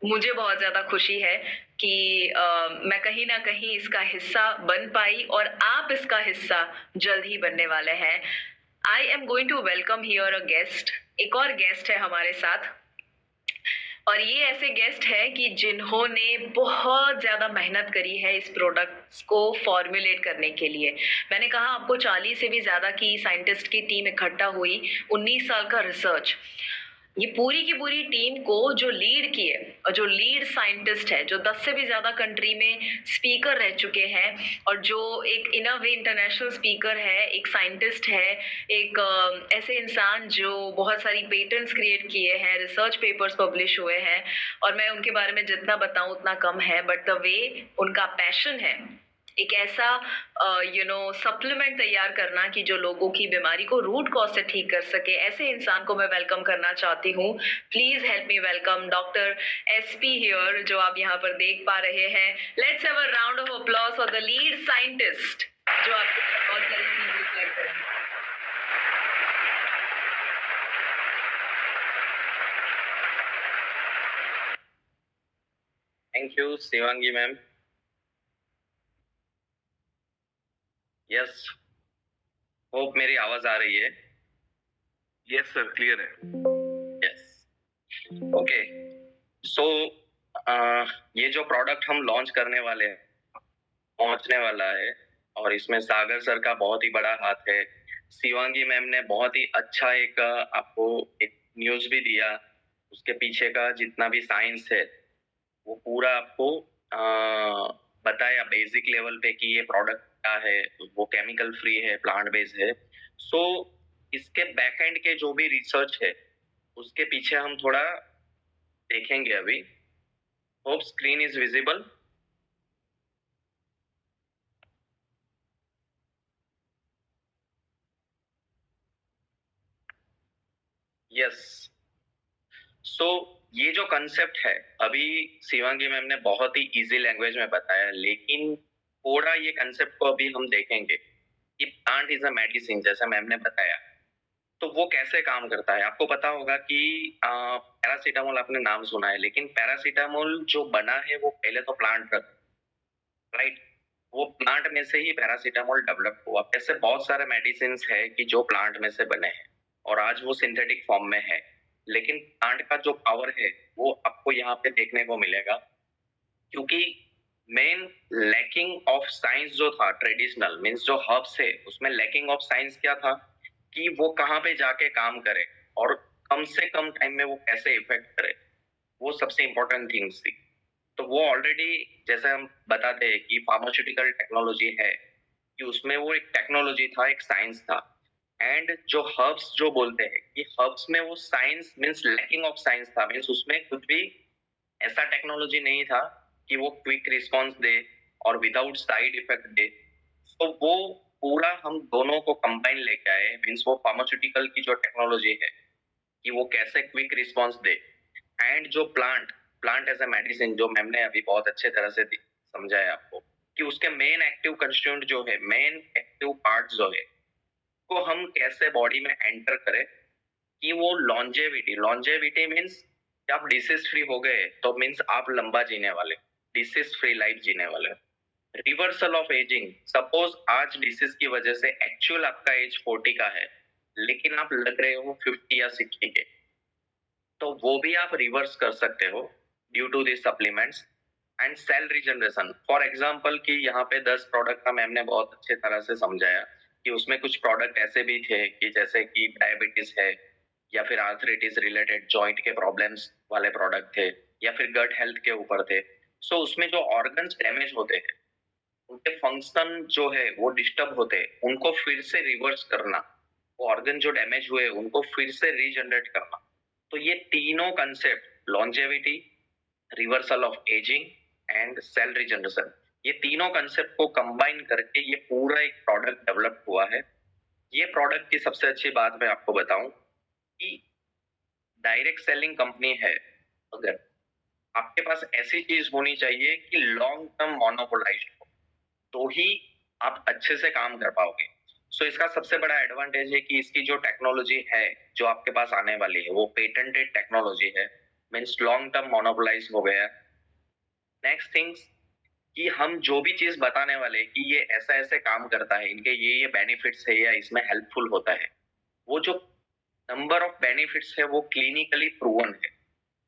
मुझे बहुत ज्यादा खुशी है कि मैं कहीं ना कहीं इसका हिस्सा बन पाई और आप इसका हिस्सा जल्द ही बनने वाले हैं। I am going to welcome here a guest. एक और गेस्ट है हमारे साथ और ये ऐसे गेस्ट है कि जिन्होंने बहुत ज्यादा मेहनत करी है इस प्रोडक्ट को फॉर्मुलेट करने के लिए। मैंने कहा आपको 40 से भी ज्यादा की साइंटिस्ट की टीम इकट्ठा हुई, 19 साल का रिसर्च, ये पूरी की पूरी टीम को जो लीड किए और जो लीड साइंटिस्ट है, जो 10 से भी ज्यादा कंट्री में स्पीकर रह चुके हैं और जो एक इन अ वे इंटरनेशनल स्पीकर है, एक साइंटिस्ट है, एक ऐसे इंसान जो बहुत सारी पेटेंट्स क्रिएट किए हैं, रिसर्च पेपर्स पब्लिश हुए हैं, और मैं उनके बारे में जितना बताऊं उतना कम है। बट द वे उनका पैशन है एक ऐसा सप्लीमेंट तैयार करना कि जो लोगों की बीमारी को रूट कॉज से ठीक कर सके, ऐसे इंसान को मैं वेलकम करना चाहती हूँ। Please help me welcome doctor SP here, जो आप यहाँ पर देख पा रहे हैं। Let's have a round of applause for the lead scientist जो आपको बहुत सारी चीजें शेयर करेंगे। Thank you Shivangi ma'am. Yes, hope मेरी आवाज आ रही है। यस सर, क्लियर है। Yes, okay. सो ये जो प्रोडक्ट हम लॉन्च करने वाले हैं, पहुंचने वाला है, और इसमें सागर सर का बहुत ही बड़ा हाथ है। शिवांगी मैम ने बहुत ही अच्छा एक आपको एक न्यूज भी दिया, उसके पीछे का जितना भी साइंस है वो पूरा आपको बताया बेसिक लेवल पे कि ये प्रोडक्ट क्या है, वो केमिकल फ्री है, प्लांट बेस्ड है। सो इसके बैकएंड के जो भी रिसर्च है उसके पीछे हम थोड़ा देखेंगे अभी। Hope screen is visible. Yes, so ये जो कंसेप्ट है अभी शिवांगी मैम ने बहुत ही इजी लैंग्वेज में बताया, लेकिन थोड़ा ये कंसेप्ट को अभी हम देखेंगे कि प्लांट इज अ मेडिसिन, जैसे मैम ने बताया, तो वो कैसे काम करता है। आपको पता होगा कि पैरासीटामोल आपने नाम सुना है, लेकिन पैरासीटामोल जो बना है वो पहले तो प्लांट राइट, वो प्लांट में से ही पैरासीटामोल डेवलप हुआ। ऐसे बहुत सारे मेडिसिन है कि जो प्लांट में से बने हैं और आज वो सिंथेटिक फॉर्म में है, लेकिन प्लांट का जो पावर है वो आपको यहाँ पे देखने को मिलेगा, क्योंकि मेन लैकिंग ऑफ साइंस जो था ट्रेडिशनल मीन्स जो हर्ब्स है उसमें लैकिंग ऑफ साइंस क्या था कि वो कहाँ पे जाके काम करे और कम से कम टाइम में वो कैसे इफेक्ट करे, वो सबसे इम्पोर्टेंट थिंग्स थी। तो वो ऑलरेडी जैसे हम बताते हैं कि फार्मास्यूटिकल टेक्नोलॉजी है कि उसमें वो एक टेक्नोलॉजी था, एक साइंस था। एंड जो हर्ब्स जो बोलते हैं कि हर्ब्स में वो science means lacking of science था, मीन्स उसमें कुछ भी ऐसा टेक्नोलॉजी नहीं था कि वो क्विक रिस्पॉन्स दे और विदाउट साइड इफेक्ट दे। तो वो पूरा हम दोनों को कंबाइन लेके आए, मीन्स वो फार्मास्यूटिकल की जो टेक्नोलॉजी है कि वो कैसे क्विक रिस्पॉन्स दे, एंड जो plant plant as a medicine जो मैम ने अभी बहुत अच्छे तरह से समझाया आपको कि उसके मेन एक्टिव कंस्टिट्यूएंट जो है, मेन एक्टिव पार्ट जो है, को हम कैसे बॉडी में एंटर करें कि वो लॉन्जेविटी लॉन्जेविटी मीन्स आप डिसीज फ्री हो गए तो मीन्स आप लंबा जीने वाले, डिसीज फ्री लाइफ जीने वाले। रिवर्सल ऑफ एजिंग, सपोज आज डिसीज की वजह से एक्चुअल आपका एज 40 का है लेकिन आप लग रहे हो 50 या 60 के, तो वो भी आप रिवर्स कर सकते हो due to this supplements. And cell regeneration, for example कि यहाँ पे 10 प्रोडक्ट का मैम ने बहुत अच्छे तरह से समझाया कि उसमें कुछ प्रोडक्ट ऐसे भी थे कि जैसे कि डायबिटीज है या फिर आर्थराइटिस रिलेटेड जॉइंट के प्रॉब्लम्स वाले प्रोडक्ट थे या फिर गट हेल्थ के ऊपर थे। सो उसमें जो ऑर्गन्स डैमेज होते हैं, उनके फंक्शन जो है वो डिस्टर्ब होते हैं, उनको फिर से रिवर्स करना, वो ऑर्गन जो डैमेज हुए उनको फिर से रीजनरेट करना। तो ये तीनों concept longevity, reversal of ageing and cell regeneration, ये तीनों कंसेप्ट को कंबाइन करके ये पूरा एक प्रोडक्ट डेवलप हुआ है। ये प्रोडक्ट की सबसे अच्छी बात मैं आपको बताऊं कि डायरेक्ट सेलिंग कंपनी है, अगर आपके पास ऐसी चीज होनी चाहिए कि लॉन्ग टर्म मोनोपोलाइज्ड हो तो ही आप अच्छे से काम कर पाओगे। सो इसका सबसे बड़ा एडवांटेज है कि इसकी जो टेक्नोलॉजी है जो आपके पास आने वाली है वो पेटेंटेड टेक्नोलॉजी है, मीन्स लॉन्ग टर्म मोनोपोलाइज हो गया। नेक्स्ट थिंग्स कि हम जो भी चीज बताने वाले कि ये ऐसा ऐसे काम करता है, इनके ये बेनिफिट्स है या इसमें हेल्पफुल होता है, वो जो नंबर ऑफ बेनिफिट्स है वो क्लिनिकली प्रूवन है,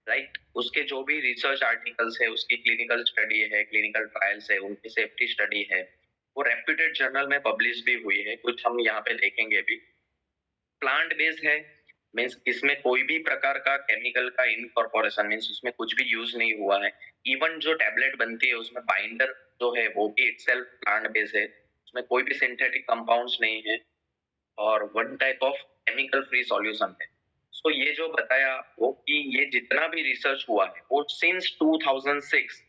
राइट। उसके जो भी रिसर्च आर्टिकल्स है, उसकी क्लिनिकल स्टडी है, क्लिनिकल ट्रायल्स है, उनकी सेफ्टी स्टडी है, वो रेप्यूटेड जर्नल में पब्लिश भी हुई है, कुछ हम यहाँ पे देखेंगे भी। प्लांट बेस्ड है, मीन्स इसमें कोई भी प्रकार का केमिकल का इनकॉर्पोरेशन मीन्स उसमें कुछ भी यूज नहीं हुआ है। इवन जो टैबलेट बनती है उसमें बाइंडर जो है वो भी इटसेल्फ प्लांट बेस्ड है, उसमें कोई भी सिंथेटिक कंपाउंड्स नहीं है और one type of chemical free solution है। सो ये जो बताया वो कि ये जितना भी रिसर्च हुआ है वो सिंस 2006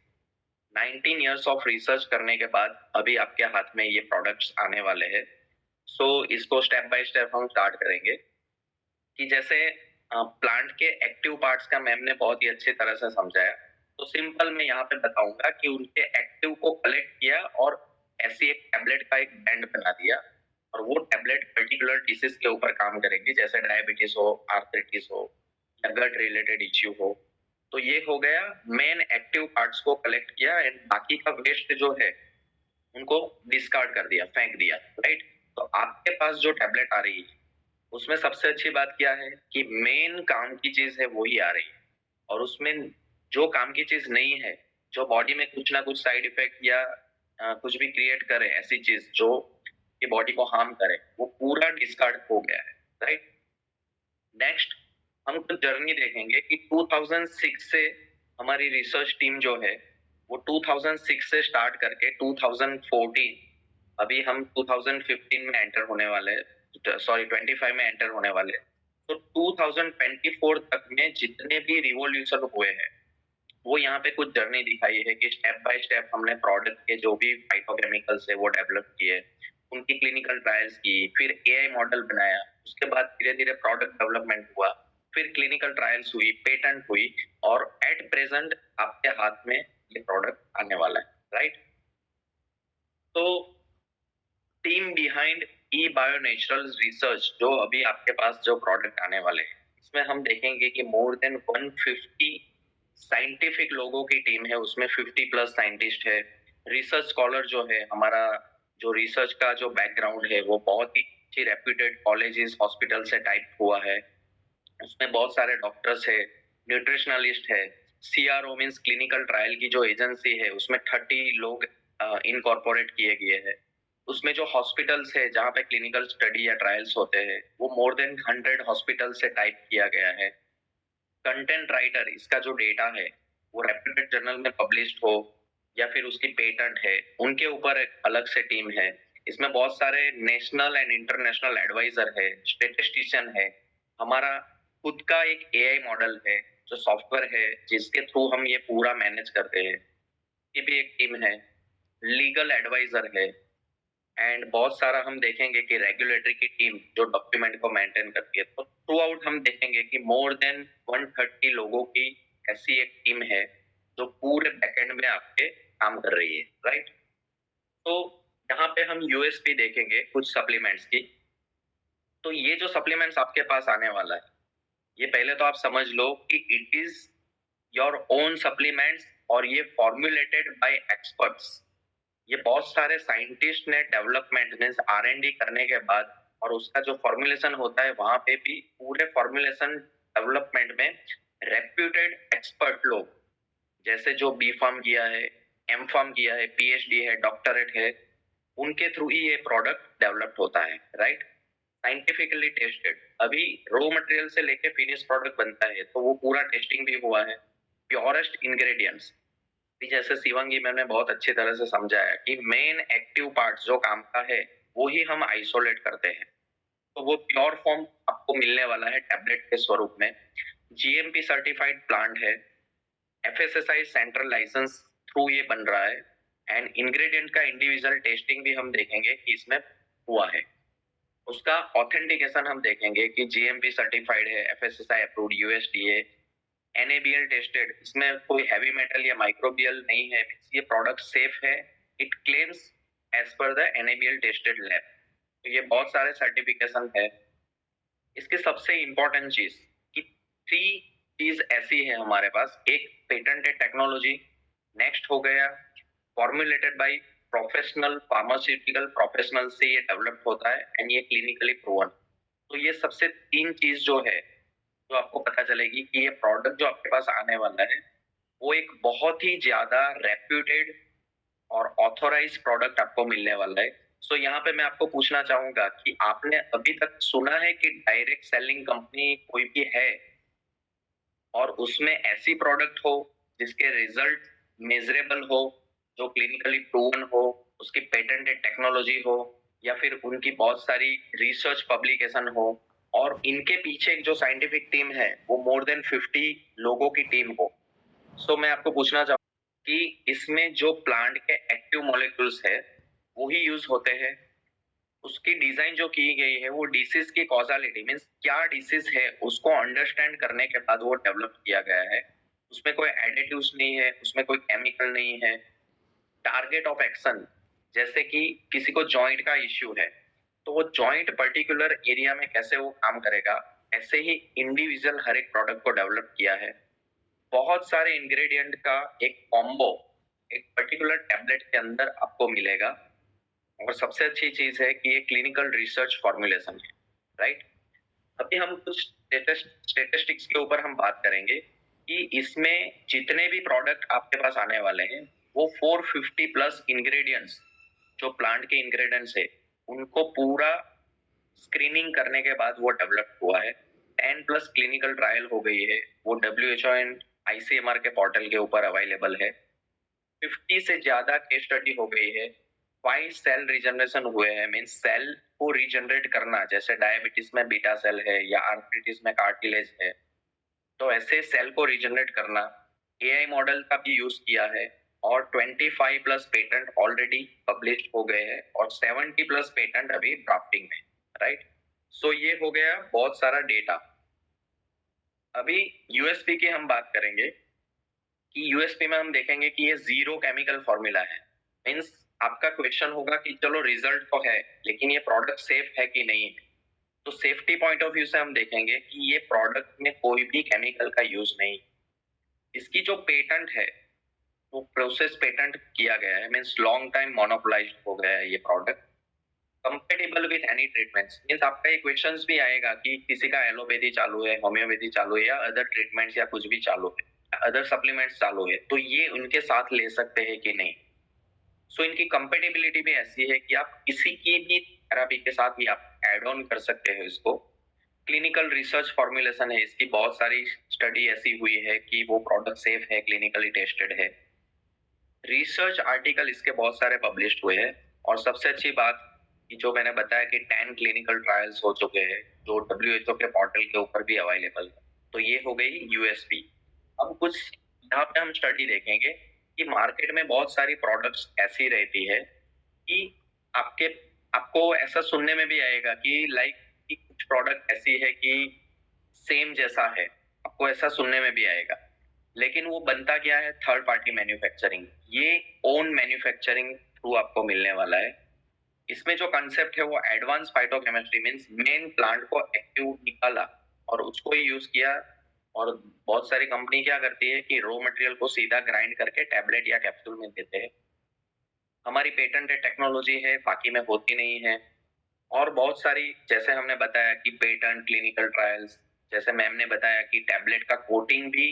19 इयर्स ऑफ रिसर्च करने के बाद अभी आपके हाथ में ये प्रोडक्ट्स आने वाले हैं। सो इसको स्टेप बाय स्टेप हम स्टार्ट करेंगे कि जैसे प्लांट के एक्टिव पार्ट्स का मैम ने बहुत ही अच्छी तरह से समझाया। तो सिंपल मैं यहाँ पे बताऊंगा कि उनके एक्टिव को कलेक्ट किया और ऐसी एक टैबलेट का एक बैंड बना दिया और वो टैबलेट पर्टिकुलर डिसीज के ऊपर काम करेगी, जैसे डायबिटीज हो, आर्थराइटिस हो या गट रिलेटेड इश्यू हो। तो ये हो गया मेन एक्टिव पार्ट्स को कलेक्ट किया एंड बाकी का वेस्ट जो है उनको डिस्कार्ड कर दिया, फेंक दिया, राइट। तो आपके पास जो टैबलेट आ रही है उसमें सबसे अच्छी बात क्या है कि मेन काम की चीज है वही आ रही है, और उसमें जो काम की चीज नहीं है, जो बॉडी में कुछ ना कुछ साइड इफेक्ट या कुछ भी क्रिएट करे ऐसी चीज जो कि बॉडी को हार्म करे, वो पूरा डिस्कार्ड हो गया है, राइट। नेक्स्ट हम कुछ जर्नी देखेंगे कि 2006 से हमारी रिसर्च टीम जो है वो 2006 से स्टार्ट करके 2014 अभी हम 2015 में एंटर होने वाले, सॉरी 25 में एंटर होने वाले। तो 2024 तक में जितने भी रिवॉल्यूशन हुए हैं वो यहाँ पे कुछ जर्नी दिखाई है कि स्टेप बाय स्टेप हमने प्रोडक्ट के जो भी फाइटोकेमिकल्स है वो डेवलप किए, उनकी क्लिनिकल ट्रायल्स की, फिर एआई मॉडल बनाया, उसके बाद धीरे धीरे प्रोडक्ट डेवलपमेंट हुआ, फिर क्लिनिकल ट्रायल्स हुई, पेटेंट हुई और एट प्रेजेंट आपके हाथ में ये प्रोडक्ट आने वाला है, राइट। तो टीम बिहाइंड ई बायो नेचुरल्स रिसर्च जो अभी आपके पास जो प्रोडक्ट आने वाले हैं इसमें हम देखेंगे कि मोर देन 150 साइंटिफिक लोगों की टीम है, उसमें 50 प्लस साइंटिस्ट है। रिसर्च स्कॉलर जो है हमारा, जो रिसर्च का जो बैकग्राउंड है वो बहुत ही अच्छी रेप्यूटेड कॉलेजेस हॉस्पिटल से टाइप हुआ है, उसमें बहुत सारे डॉक्टर्स है, न्यूट्रिशनलिस्ट है, CRO मीन्स क्लिनिकल ट्रायल की जो एजेंसी है उसमें 30 लोग इनकॉर्पोरेट किए गए हैं। उसमें जो हॉस्पिटल्स है जहाँ पे क्लिनिकल स्टडी या ट्रायल्स होते हैं वो मोर देन 100 हॉस्पिटल से टाइप किया गया है। कंटेंट राइटर, इसका जो डेटा है वो रेप्यूटेड जर्नल में पब्लिश्ड हो या फिर उसकी पेटेंट है, उनके ऊपर एक अलग से टीम है। इसमें बहुत सारे नेशनल एंड इंटरनेशनल एडवाइजर है, स्टैटिस्टिशियन है, हमारा खुद का एक AI मॉडल है जो सॉफ्टवेयर है जिसके थ्रू हम ये पूरा मैनेज करते हैं, ये भी एक टीम है। लीगल एडवाइजर है एंड बहुत सारा हम देखेंगे कि रेगुलेटरी की टीम जो डॉक्यूमेंट को मेंटेन करती है। तो थ्रू आउट हम देखेंगे कि मोर देन 130 लोगों की ऐसी एक टीम है जो पूरे बैकएंड में आपके काम कर रही है, राइट। तो यहाँ पे हम यूएसपी देखेंगे कुछ सप्लीमेंट्स की। तो ये जो सप्लीमेंट्स आपके पास आने वाला है, ये पहले तो आप समझ लो कि it is your own supplements और ये फॉर्मुलेटेड बाय एक्सपर्ट्स। ये बहुत सारे साइंटिस्ट ने डेवलपमेंट मीन्स R&D करने के बाद और उसका जो फॉर्मुलेशन होता है वहां पे भी पूरे फॉर्मुलेशन डेवलपमेंट में रेप्यूटेड एक्सपर्ट लोग, जैसे जो B फार्म किया है, M फार्म किया है, PhD है, डॉक्टरेट है, उनके थ्रू ही ये प्रोडक्ट डेवलप होता है, राइट। Scientifically tested. अभी रॉ मटेरियल से लेके फिनिश प्रोडक्ट बनता है तो वो पूरा टेस्टिंग भी हुआ है। प्योरेस्ट इंग्रेडिएंट्स, जैसे शिवांगी मैम ने बहुत अच्छी तरह से समझाया कि मेन एक्टिव पार्ट जो काम का है वो ही हम आइसोलेट करते हैं, तो वो प्योर फॉर्म आपको मिलने वाला है टैबलेट के स्वरूप में। GMP सर्टिफाइड प्लांट है, FSSAI सेंट्रल लाइसेंस थ्रू ये बन रहा है एंड इंग्रेडिएंट का इंडिविजुअल टेस्टिंग भी हम देखेंगे कि इसमें हुआ है। उसका ऑथेंटिकेशन हम देखेंगे कि GMP सर्टिफाइड है, FSSAI approved, USDA, NABL tested, इसमें कोई हैवी मेटल या माइक्रोबियल नहीं है, ये प्रोडक्ट सेफ है, it claims as per the NABL tested lab. तो ये बहुत सारे सर्टिफिकेशन है। इसकी सबसे इंपॉर्टेंट चीज कि 3 चीज ऐसी है हमारे पास, एक पेटेंटेड टेक्नोलॉजी, नेक्स्ट हो गया formulated by professional pharmaceutical professional से ये डेवलप होता है एंड ये क्लिनिकली प्रूवन। तो ये सबसे 3 चीज जो है तो आपको पता चलेगी कि ये प्रोडक्ट जो आपके पास आने वाला है वो एक बहुत ही ज्यादा रेप्यूटेड और ऑथोराइज प्रोडक्ट आपको मिलने वाला है। सो यहाँ पे मैं आपको पूछना चाहूंगा कि आपने अभी तक सुना है कि डायरेक्ट सेलिंग कंपनी कोई भी है और उसमें ऐसी प्रोडक्ट हो जिसके रिजल्ट मेजरेबल हो, जो क्लिनिकली प्रूवन हो, उसकी पेटेंटेड टेक्नोलॉजी हो या फिर उनकी बहुत सारी रिसर्च पब्लिकेशन हो और इनके पीछे एक जो साइंटिफिक टीम है वो मोर देन 50 लोगों की टीम हो। सो मैं आपको पूछना चाहूंगा कि इसमें जो प्लांट के एक्टिव मॉलिक्यूल्स है वो ही यूज होते हैं, उसकी डिजाइन जो की गई है वो डिसीज की कॉजालिटी मींस क्या डिसीज है उसको अंडरस्टैंड करने के बाद वो डेवलप किया गया है। उसमें कोई एडिटिव्स नहीं है, उसमें कोई केमिकल नहीं है। टारगेट ऑफ एक्शन, जैसे कि किसी को जॉइंट का इश्यू है तो वो जॉइंट पर्टिकुलर एरिया में कैसे वो काम करेगा, ऐसे ही इंडिविजुअल हर एक प्रोडक्ट को डेवलप किया है। बहुत सारे इंग्रेडिएंट का एक कॉम्बो एक पर्टिकुलर टैबलेट के अंदर आपको मिलेगा और सबसे अच्छी चीज है कि ये क्लिनिकल रिसर्च फॉर्मुलेशन है, राइट। अभी हम कुछ स्टेटिस्टिक्स के ऊपर हम बात करेंगे कि इसमें जितने भी प्रोडक्ट आपके पास आने वाले हैं वो 450 प्लस इंग्रेडिएंट्स जो प्लांट के इंग्रेडिएंट्स है उनको पूरा स्क्रीनिंग करने के बाद वो डेवलप हुआ है। 10 प्लस क्लिनिकल ट्रायल हो गई है, वो WHO एंड ICMR के पोर्टल के ऊपर अवेलेबल है। 50 से ज्यादा केस स्टडी हो गई है। 5 सेल रिजनरेशन हुए हैं, मींस सेल को रिजनरेट करना, जैसे डायबिटीज में बीटा सेल है या आर्थराइटिस में कार्टिलेज है, तो ऐसे सेल को रिजनरेट करना AI मॉडल का भी यूज किया है और 25 प्लस पेटेंट ऑलरेडी पब्लिश हो गए हैं और 70 प्लस पेटेंट अभी ड्राफ्टिंग में, राइट। सो ये हो गया बहुत सारा डेटा। अभी USP की हम बात करेंगे कि USP में हम देखेंगे कि ये जीरो केमिकल फॉर्मूला है। मींस आपका क्वेश्चन होगा कि चलो रिजल्ट तो है लेकिन ये प्रोडक्ट सेफ है कि नहीं है, तो सेफ्टी पॉइंट ऑफ व्यू से हम देखेंगे कि ये प्रोडक्ट में कोई भी केमिकल का यूज नहीं। इसकी जो पेटेंट है वो प्रोसेस पेटेंट किया गया है, मींस लॉन्ग टाइम मोनोपोलाइज्ड हो गया है ये product, compatible with any treatments. Means आपका ये क्वेश्चंस भी आएगा कि किसी का एलोपैथी चालू है, होम्योपैथी चालू है या अदर ट्रीटमेंट्स या कुछ भी चालू है, अदर सप्लीमेंट्स चालू है, तो ये उनके साथ ले सकते हैं कि नहीं। सो इनकी कंपेटेबिलिटी भी ऐसी है कि आप किसी की भी थेरापी के साथ ही आप ऐड ऑन कर सकते हैं इसको। क्लिनिकल रिसर्च फॉर्मुलेशन है इसकी, बहुत सारी स्टडी ऐसी हुई है कि वो प्रोडक्ट सेफ है, क्लिनिकली टेस्टेड है। रिसर्च आर्टिकल इसके बहुत सारे पब्लिश्ड हुए हैं। और सबसे अच्छी बात कि जो मैंने बताया कि 10 क्लिनिकल ट्रायल्स हो चुके हैं जो WHO के पोर्टल के ऊपर भी अवेलेबल है। तो ये हो गई यूएसपी। अब कुछ यहाँ पे हम स्टडी देखेंगे कि मार्केट में बहुत सारी प्रोडक्ट्स ऐसी रहती है कि आपको ऐसा सुनने में भी आएगा कि कुछ प्रोडक्ट ऐसी है कि सेम जैसा है, आपको ऐसा सुनने में भी आएगा। लेकिन वो बनता क्या है, थर्ड पार्टी मैन्युफैक्चरिंग। ये ओन मैन्युफैक्चरिंग थ्रू आपको मिलने वाला है। इसमें जो कंसेप्ट है वो advance phytochemistry means main plant को एक्टिव निकाला और उसको ही यूज किया। और बहुत सारी कंपनी क्या करती है कि रॉ मटेरियल को सीधा ग्राइंड करके टैबलेट या कैप्सूल में देते हैं। हमारी पेटेंटेड टेक्नोलॉजी है, बाकी में होती नहीं है। और बहुत सारी, जैसे हमने बताया कि पेटेंट, क्लिनिकल ट्रायल्स, जैसे मैम ने बताया कि टैबलेट का कोटिंग भी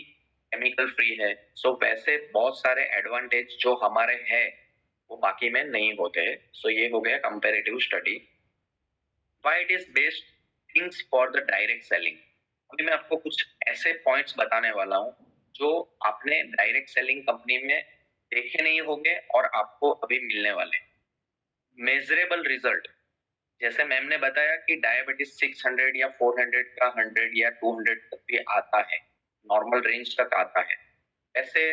केमिकल फ्री है। सो वैसे बहुत सारे एडवांटेज जो हमारे हैं वो बाकी में नहीं होते हैं। सो ये हो गया comparative study. Why it is best things for the direct selling. अभी मैं आपको कुछ ऐसे पॉइंट्स बताने वाला हूँ जो आपने डायरेक्ट सेलिंग कंपनी में देखे नहीं होंगे और आपको अभी मिलने वाले। मेजरेबल रिजल्ट, जैसे मैम ने बताया कि डायबिटीज 600 या 400 का 100 या 200 तक भी आता है, नॉर्मल रेंज तक आता है। ऐसे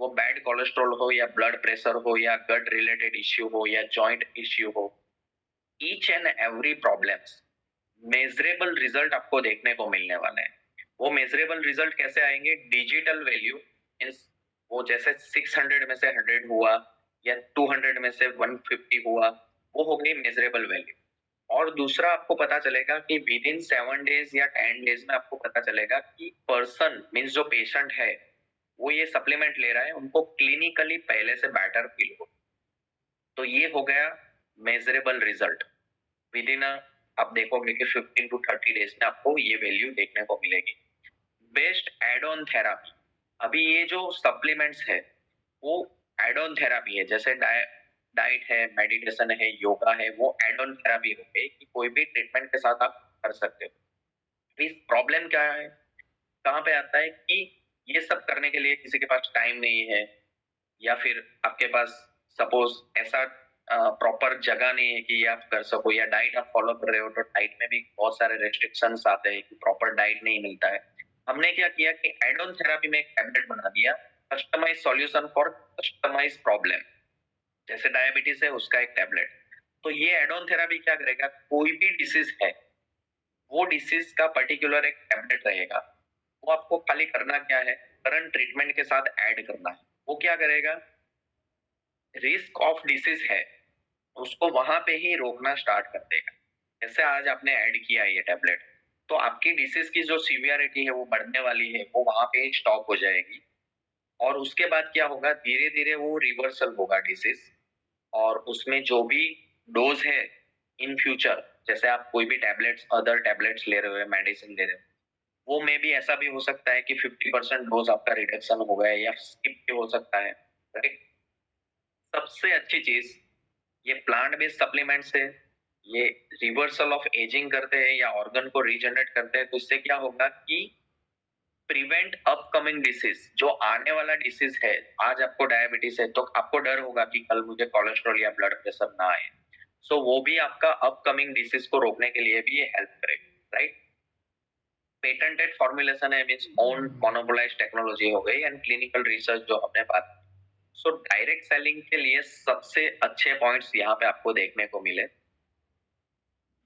वो बैड कोलेस्ट्रॉल हो या ब्लड प्रेशर हो या गट रिलेटेड इश्यू हो या जॉइंट इश्यू हो, each and every problems measurable result आपको देखने को मिलने वाले हैं। वो मेजरेबल रिजल्ट कैसे आएंगे, डिजिटल वैल्यू मींस वो जैसे 600 में से 100 हुआ या 200 में से 150 हुआ, वो हो गई मेजरेबल वैल्यू। और दूसरा आपको पता चलेगा कि विद इन 7 डेज या 10 डेज में आपको पता चलेगा कि पर्सन मींस जो पेशेंट है वो ये सप्लीमेंट ले रहा है, उनको क्लिनिकली पहले से बेटर फील हो। तो ये हो गया मेजरेबल रिजल्ट। विद इन आप देखोगे कि 15 to 30 डेज में आपको ये वैल्यू देखने को मिलेगी। बेस्ट एड ऑन थेरापी, अभी ये जो सप्लीमेंट्स है वो एड ऑन थेरापी है। जैसे डाइट है, मेडिटेशन है, योगा है, वो एड ऑन थेरापी हो गई कि कोई भी ट्रीटमेंट के साथ आप कर सकते हो। इस प्रॉब्लम क्या है, कहाँ पे आता है कि ये सब करने के लिए किसी के पास टाइम नहीं है, या फिर आपके पास सपोज ऐसा प्रॉपर जगह नहीं है कि आप कर सको, या डाइट आप फॉलो कर रहे हो तो डाइट में भी बहुत सारे रेस्ट्रिक्शंस आते हैं कि प्रॉपर डाइट नहीं मिलता है। हमने क्या किया कि एड ऑन थेरापी में एक टैबलेट बना दिया, customize solution for customize problem. जैसे डायबिटीज है उसका एक टैबलेट। तो ये एड ऑन थेरापी क्या करेगा, कोई भी डिसीज है वो डिसीज का पर्टिकुलर एक टैबलेट रहेगा, वो आपको खाली करना क्या है, करंट ट्रीटमेंट के साथ ऐड करना है। वो क्या करेगा, रिस्क ऑफ डिसीज है उसको वहां पे ही रोकना स्टार्ट कर देगा। जैसे आज आपने ऐड किया ये टैबलेट, तो आपकी डिसीज की जो सीवियरिटी है वो बढ़ने वाली है, वो वहां पे ही स्टॉप हो जाएगी। और उसके बाद क्या होगा, धीरे धीरे वो रिवर्सल होगा डिसीज। और उसमें जो भी डोज है इन फ्यूचर, जैसे आप कोई भी टैबलेट्स, अदर टैबलेट्स ले रहे हो, मेडिसिन ले रहे हो, वो में भी ऐसा भी हो सकता है कि 50% डोज आपका रिडक्शन हो गया या स्किप भी हो सकता है, राइट। सबसे अच्छी चीज ये प्लांट बेस्ड सप्लीमेंट्स है, ये रिवर्सल ऑफ एजिंग करते हैं या ऑर्गन को रीजनरेट करते हैं। तो इससे क्या होगा कि प्रिवेंट अपकमिंग डिसीज, जो आने वाला डिसीज है, आज आपको डायबिटीज है तो आपको डर होगा कि कल मुझे कोलेस्ट्रॉल या ब्लड प्रेशर ना आए। सो वो भी आपका अपकमिंग डिसीज को रोकने के लिए भी ये हेल्प करेगा, राइट। पेटेंटेड फॉर्मुलेशन है मींस ओन मोनोपोलाइज्ड टेक्नोलॉजी हो गई, एंड क्लिनिकल रिसर्च जो हमने बात। सो डायरेक्ट सेलिंग के लिए सबसे अच्छे पॉइंट्स यहाँ पे आपको देखने को मिले।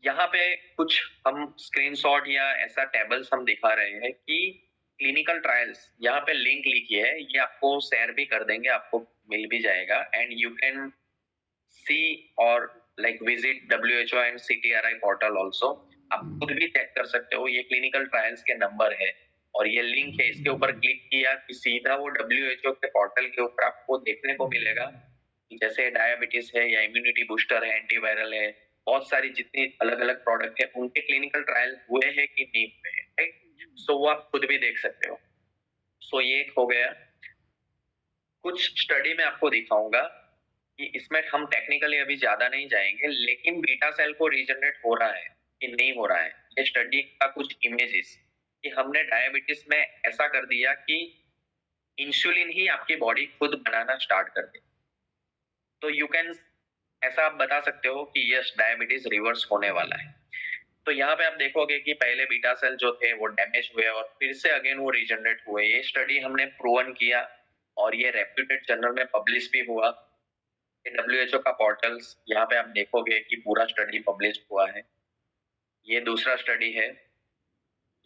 यहाँ पे कुछ हम स्क्रीनशॉट या ऐसा टेबल्स हम दिखा रहे हैं कि क्लिनिकल ट्रायल्स, यहाँ पे लिंक लिखी है, ये आपको शेयर भी कर देंगे, आपको मिल भी जाएगा। एंड यू कैन सी और like visit WHO and CTRI portal also. आप खुद भी चेक कर सकते हो, ये क्लिनिकल ट्रायल्स के नंबर है और ये लिंक है। इसके ऊपर क्लिक किया कि सीधा वो WHO के पोर्टल के ऊपर आपको देखने को मिलेगा कि जैसे डायबिटीज है या इम्यूनिटी बूस्टर है, एंटीवायरल है, बहुत सारी जितनी अलग अलग प्रोडक्ट है उनके क्लिनिकल ट्रायल हुए हैं कि नहीं हुए हैं, राइट। सो वो आप खुद भी देख सकते हो। सो ये एक हो गया। कुछ स्टडी में आपको दिखाऊंगा कि इसमें हम टेक्निकली अभी ज्यादा नहीं जाएंगे, लेकिन बीटा सेल को रीजनरेट हो रहा है कि नहीं हो रहा है, ये स्टडी का कुछ इमेजेस कि हमने डायबिटीज में ऐसा कर दिया कि इंसुलिन ही आपकी बॉडी खुद बनाना स्टार्ट कर दे। तो यू कैन ऐसा आप बता सकते हो कि यस डायबिटीज रिवर्स होने वाला है। तो यहाँ पे आप देखोगे कि पहले बीटा सेल जो थे वो डैमेज हुए और फिर से अगेन वो रीजनरेट हुए। ये स्टडी हमने प्रूवन किया और ये रेप्यूटेड जर्नल में पब्लिश भी हुआ। WHO का पोर्टल्स यहाँ पे आप देखोगे कि पूरा स्टडी पब्लिश हुआ है। ये दूसरा स्टडी है।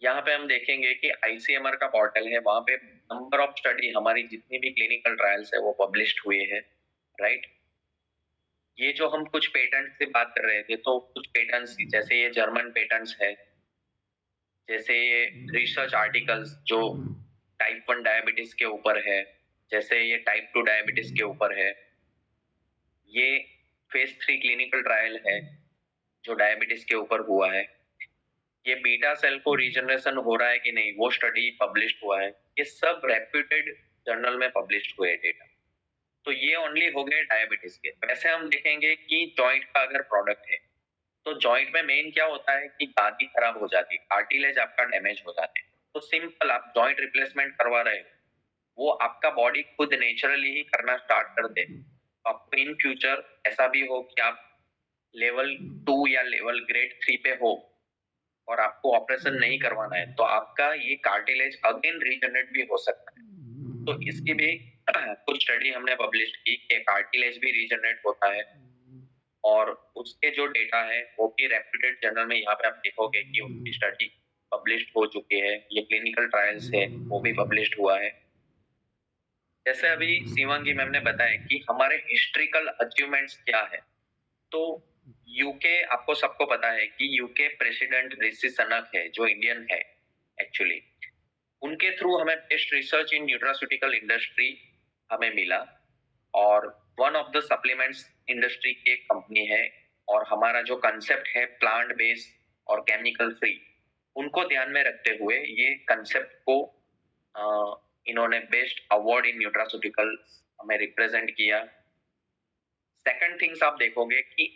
यहाँ पे हम देखेंगे कि ICMR का पोर्टल है, वहां पे नंबर ऑफ स्टडी हमारी जितनी भी क्लिनिकल ट्रायल्स है वो पब्लिश्ड हुए हैं, राइट। ये जो हम कुछ पेटेंट से बात कर रहे थे, तो कुछ पेटेंट्स जैसे ये जर्मन पेटेंट्स है, जैसे ये रिसर्च आर्टिकल्स जो टाइप 1 डायबिटीज के ऊपर है, जैसे ये टाइप 2 डायबिटीज के ऊपर है। ये फेज 3 क्लिनिकल ट्रायल है जो डायबिटीज के ऊपर हुआ है। ये बीटा सेल को रीजनरेशन हो रहा है कि नहीं, वो स्टडी पब्लिश्ड हुआ है। ये सब रेप्यूटेड जर्नल में पब्लिश्ड हुए डेटा। तो ये ओनली हो गए डायबिटीज के। वैसे हम देखेंगे कि जॉइंट का अगर प्रोडक्ट है तो जॉइंट में मेन क्या होता है कि गादी खराब हो जाती है, कार्टिलेज आपका डैमेज हो जाते हैं। तो सिंपल आप जॉइंट रिप्लेसमेंट करवा रहे हो, वो आपका बॉडी खुद नेचुरली ही करना स्टार्ट कर दे। आपको इन फ्यूचर ऐसा भी हो कि आप लेवल 2 या लेवल ग्रेड 3 पे हो और आपको ऑपरेशन नहीं करवाना है, तो आपका ये कार्टिलेज अगेन रीजनरेट भी हो सकता है। तो इसकी भी कुछ स्टडी हमने पब्लिश की कि कार्टिलेज भी रीजनरेट होता है और उसके जो डेटा है वो भी रेप्यूटेड जर्नल में यहाँ पे आप देखोगे कि उनकी स्टडी पब्लिश्ड हो चुकी है। ये क्लिनिकल ट्रायल्स है वो भी पब्लिश्ड हुआ है। जैसे अभी शिवांगी मैम ने बताया कि हमारे हिस्ट्रिकल अचीवमेंट्स क्या है, तो यूके आपको सबको पता है कि यूके प्रेसिडेंट ऋषि सनक है जो इंडियन है एक्चुअली। उनके थ्रू हमें बेस्ट रिसर्च इन न्यूट्रास्यूटिकल इंडस्ट्री हमें मिला और one of the supplements industry की एक कंपनी है और हमारा जो कंसेप्ट है प्लांट बेस्ड और केमिकल फ्री, उनको ध्यान में रखते हुए ये कंसेप्ट को इन्होंने बेस्ट अवार्ड इन न्यूट्रास्यूटिकल हमें रिप्रेजेंट किया। सेकंड थिंग्स आप देखोगे कि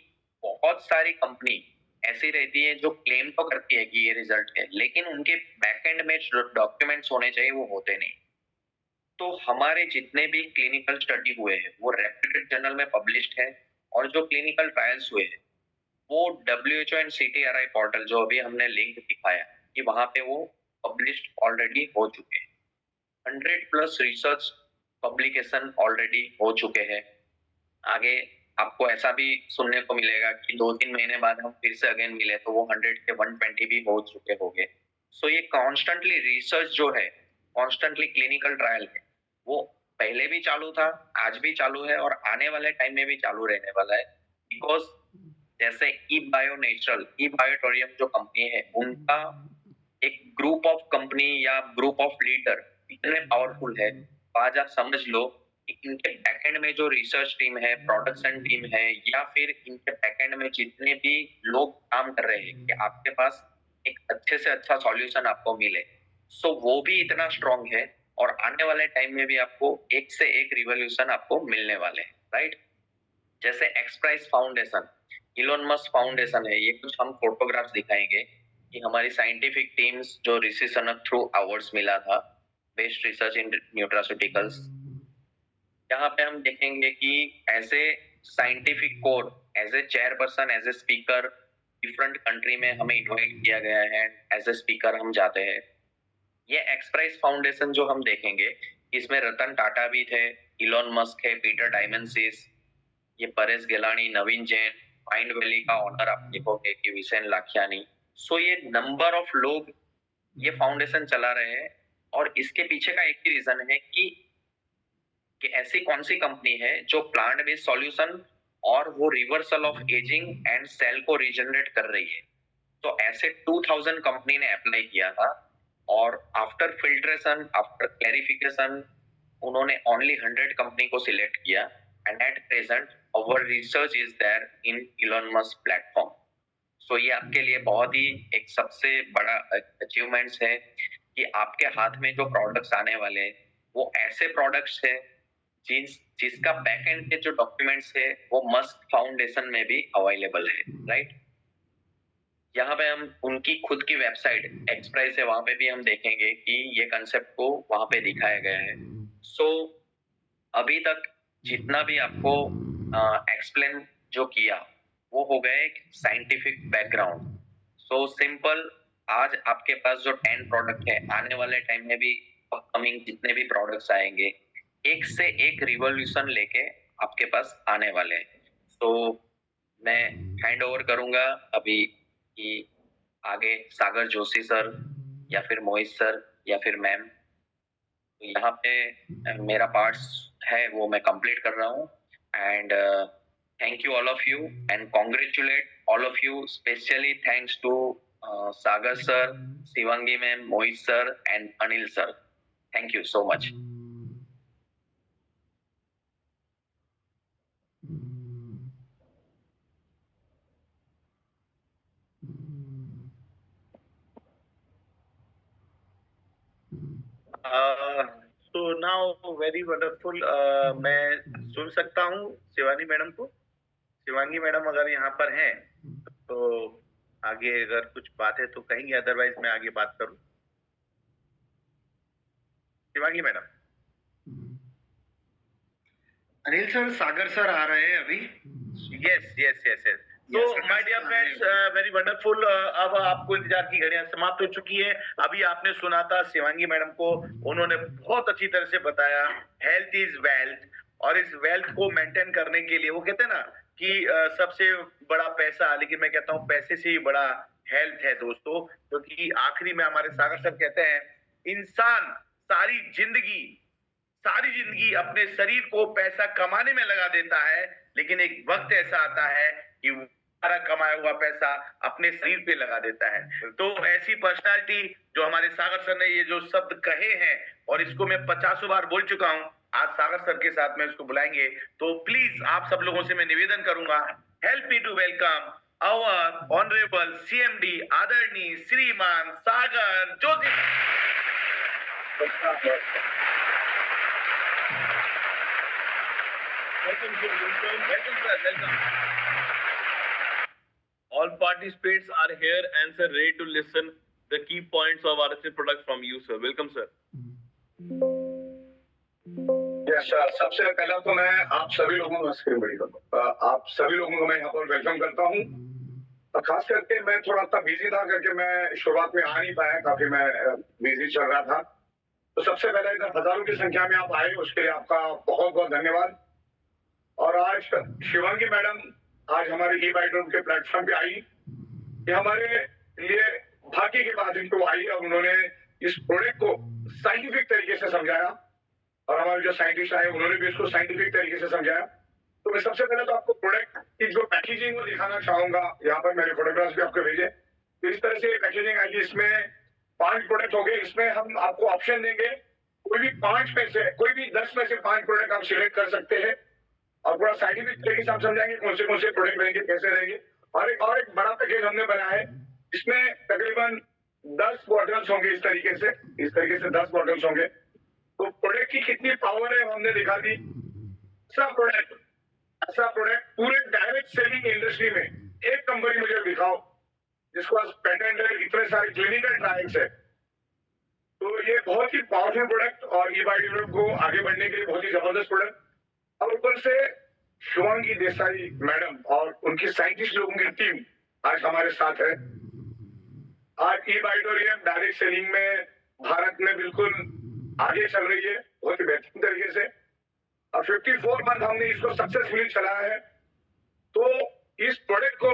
बहुत सारी कंपनी ऐसी रहती है जो क्लेम तो करती है कि ये रिजल्ट है, लेकिन उनके बैकएंड में जो डॉक्यूमेंट्स होने चाहिए वो होते नहीं। तो हमारे जितने भी क्लिनिकल स्टडी हुए हैं वो रेप्यूटेड जर्नल में पब्लिश्ड है और जो क्लिनिकल ट्रायल्स हुए हैं वो WHO एंड CTRI पोर्टल जो अभी हमने लिंक दिखाया कि वहां पे वो पब्लिश्ड ऑलरेडी हो चुके हैं। 100+ रिसर्च पब्लिकेशन ऑलरेडी हो चुके हैं। आगे आपको ऐसा भी सुनने को मिलेगा कि 2-3 महीने बाद हम फिर से अगेन मिले तो वो 100 के 120 भी हो चुके होंगे। सो ये कॉन्स्टेंटली रिसर्च जो है, कॉन्स्टेंटली क्लिनिकल ट्रायल है, वो पहले भी चालू था, आज भी चालू है और आने वाले टाइम में भी चालू रहने वाला है। बिकॉज जैसे ई बायोटोरियम जो कंपनी है, उनका एक ग्रुप ऑफ कंपनी या ग्रुप ऑफ लीडर इतने पावरफुल है, आज आप समझ लो कि इनके बैकएंड में जो रिसर्च टीम है, प्रोडक्शन टीम है, या फिर इनके बैकएंड में जितने भी लोग काम कर रहे हैं कि आपके पास एक अच्छे से अच्छा सॉल्यूशन आपको मिले, सो वो भी इतना स्ट्रांग है और आने वाले टाइम में भी आपको एक से एक रिवॉल्यूशन आपको मिलने वाले हैं, राइट। जैसे एक्सप्राइज फाउंडेशन, इलोन मस्क फाउंडेशन है, ये कुछ हम फोटोग्राफ्स दिखाएंगे कि हमारी साइंटिफिक टीम्स जो ऋषि सनक थ्रू अवार्ड्स मिला था बेस्ट रिसर्च इन न्यूट्रास्यूटिकल्स, यहाँ पे हम देखेंगे कि as a scientific core, as a chairperson, as a speaker different country में हमें इनवाइट किया गया है, एज ए स्पीकर हम जाते हैं। ये एक्सप्राइज फाउंडेशन जो हम देखेंगे इसमें रतन टाटा भी थे, इलोन मस्क है, पीटर डायमंडसीस, ये परेश गेलानी, नवीन जैन, माइंड वैली का ऑनर आप देखोगे कि विसेन लाखियानी। सो ये नंबर ऑफ लोग ये फाउंडेशन चला रहे हैं और इसके पीछे का एक ही रीजन है कि ऐसी कौन सी कंपनी है जो प्लांट बेस्ड सॉल्यूशन और वो reversal of ageing and cell को रीजनरेट कर रही है। तो ऐसे 2000 कंपनी ने अप्लाई किया था और आफ्टर फिल्ट्रेशन, आफ्टर क्लैरिफिकेशन, उन्होंने ओनली 100 कंपनी को सिलेक्ट किया and at present our research is there in Elon Musk platform. So ये आपके लिए बहुत ही एक सबसे बड़ा अचीवमेंट्स है। कि आपके हाथ में जो प्रोडक्ट्स आने वाले हैं वो ऐसे प्रोडक्ट्स है जिसका बैक एंड के जो डॉक्यूमेंट्स है वो मस्क फाउंडेशन में भी अवेलेबल है, राइट। यहाँ पे हम उनकी खुद की वेबसाइट एक्सप्रेस है, वहां पे भी हम देखेंगे कि ये कंसेप्ट को वहां पे दिखाया गया है। सो अभी तक जितना भी आपको एक्सप्लेन जो किया वो हो गए साइंटिफिक बैकग्राउंड। सो सिंपल, आज आपके पास जो 10 प्रोडक्ट है, आने वाले टाइम में भी अपकमिंग जितने भी प्रोडक्ट्स आएंगे एक से एक रिवॉल्यूशन लेके आपके पास आने वाले हैं। तो मैं हैंड ओवर करूंगा अभी कि आगे सागर जोशी सर या फिर मोहित सर या फिर मैम, तो यहाँ पे मेरा पार्ट्स है वो मैं कंप्लीट कर रहा हूँ। And thank you all of you and congratulate all of you, specially thanks to Sagar sir, Shivangi ma'am, Mohit sir and Anil sir. Thank you so much. So now very wonderful. मैं सुन सकता हूँ शिवानी मैडम को। शिवांगी मैडम अगर यहाँ पर हैं तो आगे अगर कुछ बात है तो कहेंगे, अदरवाइज मैं आगे बात करूँ। Shivangi madam. Anil sir, Sagar sir आ रहे हैं अभी। Yes yes yes yes. तो my dear friends, very wonderful. अब आपको इंतजार की घड़ियां समाप्त हो चुकी है। अभी आपने सुना था शिवांगी मैडम को, उन्होंने बहुत अच्छी तरह से बताया हेल्थ इज वेल्थ, और इस वेल्थ को मेंटेन करने के लिए वो कहते हैं ना कि सबसे बड़ा पैसा, लेकिन मैं कहता हूँ पैसे से ही बड़ा हेल्थ है दोस्तों। क्योंकि आखिरी में हमारे सागर सर कहते हैं इंसान सारी जिंदगी अपने शरीर को पैसा कमाने में लगा देता है, लेकिन एक वक्त ऐसा आता है कि सारा कमाया हुआ पैसा अपने शरीर पे लगा देता है। तो ऐसी पर्सनालिटी जो हमारे सागर सर ने ये जो शब्द कहे हैं, और इसको मैं 50 बार बोल चुका हूँ, आज सागर सर के साथ में इसको बुलाएंगे। तो प्लीज आप सब लोगों से मैं निवेदन करूंगा, help me to welcome our honourable CMD आदरणीय श्रीमान Sagar Joshi. Welcome sir, welcome. All participants are here and sir ready to listen the key points of RSA product from you sir. Welcome sir. Yes sir, सबसे पहला तो मैं आप सभी लोगों को आप सभी लोगों को मैं यहाँ पर वेलकम करता हूँ। और खास करके मैं थोड़ा सा बिजी था करके मैं शुरुआत में आ नहीं पाया, काफी मैं बिजी चल रहा था। तो सबसे पहले इधर हजारों की संख्या में आप आए, उसके लिए आपका बहुत बहुत धन्यवाद। और आज शिवांगी मैडम आज हमारे ई-बाइटर के प्लेटफॉर्म पे आई, ये हमारे लिए भाग्य की बात है कि आई और उन्होंने इस प्रोडक्ट को साइंटिफिक तरीके से समझाया, और हमारे जो साइंटिस्ट आए उन्होंने भी इसको साइंटिफिक तरीके से समझाया। तो मैं सबसे पहले तो आपको प्रोडक्ट की जो पैकेजिंग वो दिखाना चाहूंगा। यहाँ पर मेरे फोटोग्राफ्स भी आपको भेजे। तो इस तरह से पैकेजिंग आएगी, इसमें 5 प्रोडक्ट होंगे। इसमें हम आपको ऑप्शन देंगे, कोई भी 5 में से, कोई भी 10 में से 5 प्रोडक्ट आप सिलेक्ट कर सकते हैं, और पूरा साइंटिफिक तरीके से आप समझाएंगे कौन से प्रोडक्ट रहेंगे, कैसे रहेंगे। और एक बड़ा पैकेज हमने बनाया है, इसमें तकरीबन 10 बॉटल्स होंगे। इस तरीके से 10 बॉटल्स होंगे। तो प्रोडक्ट की कितनी पावर है हमने दिखा दी। ऐसा प्रोडक्ट पूरे डायरेक्ट सेलिंग इंडस्ट्री में एक कंपनी मुझे दिखाओ जिसको पेटेंट है, इतने सारे क्लिनिकल ट्रायल्स है। तो ये बहुत ही पावरफुल प्रोडक्ट और ई-बाइटर को आगे बढ़ने के लिए बहुत ही जबरदस्त प्रोडक्ट। और ऊपर से शिवांगी देसाई मैडम और उनकी साइंटिस्ट लोगों की टीम आज हमारे साथ है। आज ई-बाइटोरियम डायरेक्ट सेलिंग में भारत में बिल्कुल आगे चल रही है बहुत ही बेहतरीन तरीके से, और 54 मंथ हमने इसको सक्सेसफुली चलाया है। तो इस प्रोडक्ट को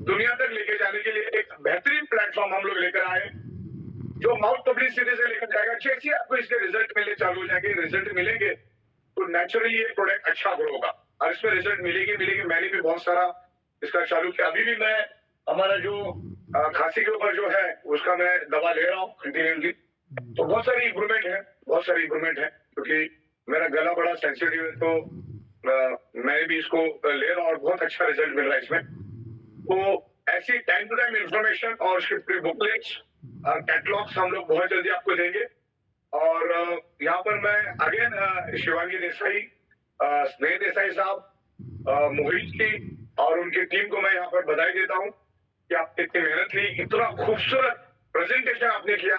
दुनिया तक लेके जाने के लिए एक बेहतरीन प्लेटफॉर्म हम लोग लेकर आए, जो माउथ पब्लिसिटी से लेकर जाएगा। जैसे आपको इसके रिजल्ट मिलने चालू हो जाएंगे, रिजल्ट मिलेंगे तो नेचुरली ये प्रोडक्ट अच्छा ग्रो होगा, और इसमें रिजल्ट मिलेगी। मैंने भी बहुत सारा इसका चालू किया। अभी भी मैं हमारा जो खांसी के ऊपर जो है उसका मैं दवा ले रहा हूँ कंटिन्यूसली। तो बहुत सारी इम्प्रूवमेंट है क्योंकि मेरा गला बड़ा सेंसिटिव है, तो मैं भी इसको ले रहा हूँ और बहुत अच्छा रिजल्ट मिल रहा है इसमें। तो ऐसी टाइम टू टाइम इंफॉर्मेशन और उसके प्री बुकलेट्स कैटलॉग्स हम लोग बहुत जल्दी आपको देंगे। और यहाँ पर मैं अगेन शिवांगी देसाई, स्नेह देसाई साहब, मोहित जी और उनकी टीम को मैं यहाँ पर बधाई देता हूँ कि आपने इतनी मेहनत ली, इतना खूबसूरत प्रेजेंटेशन आपने किया,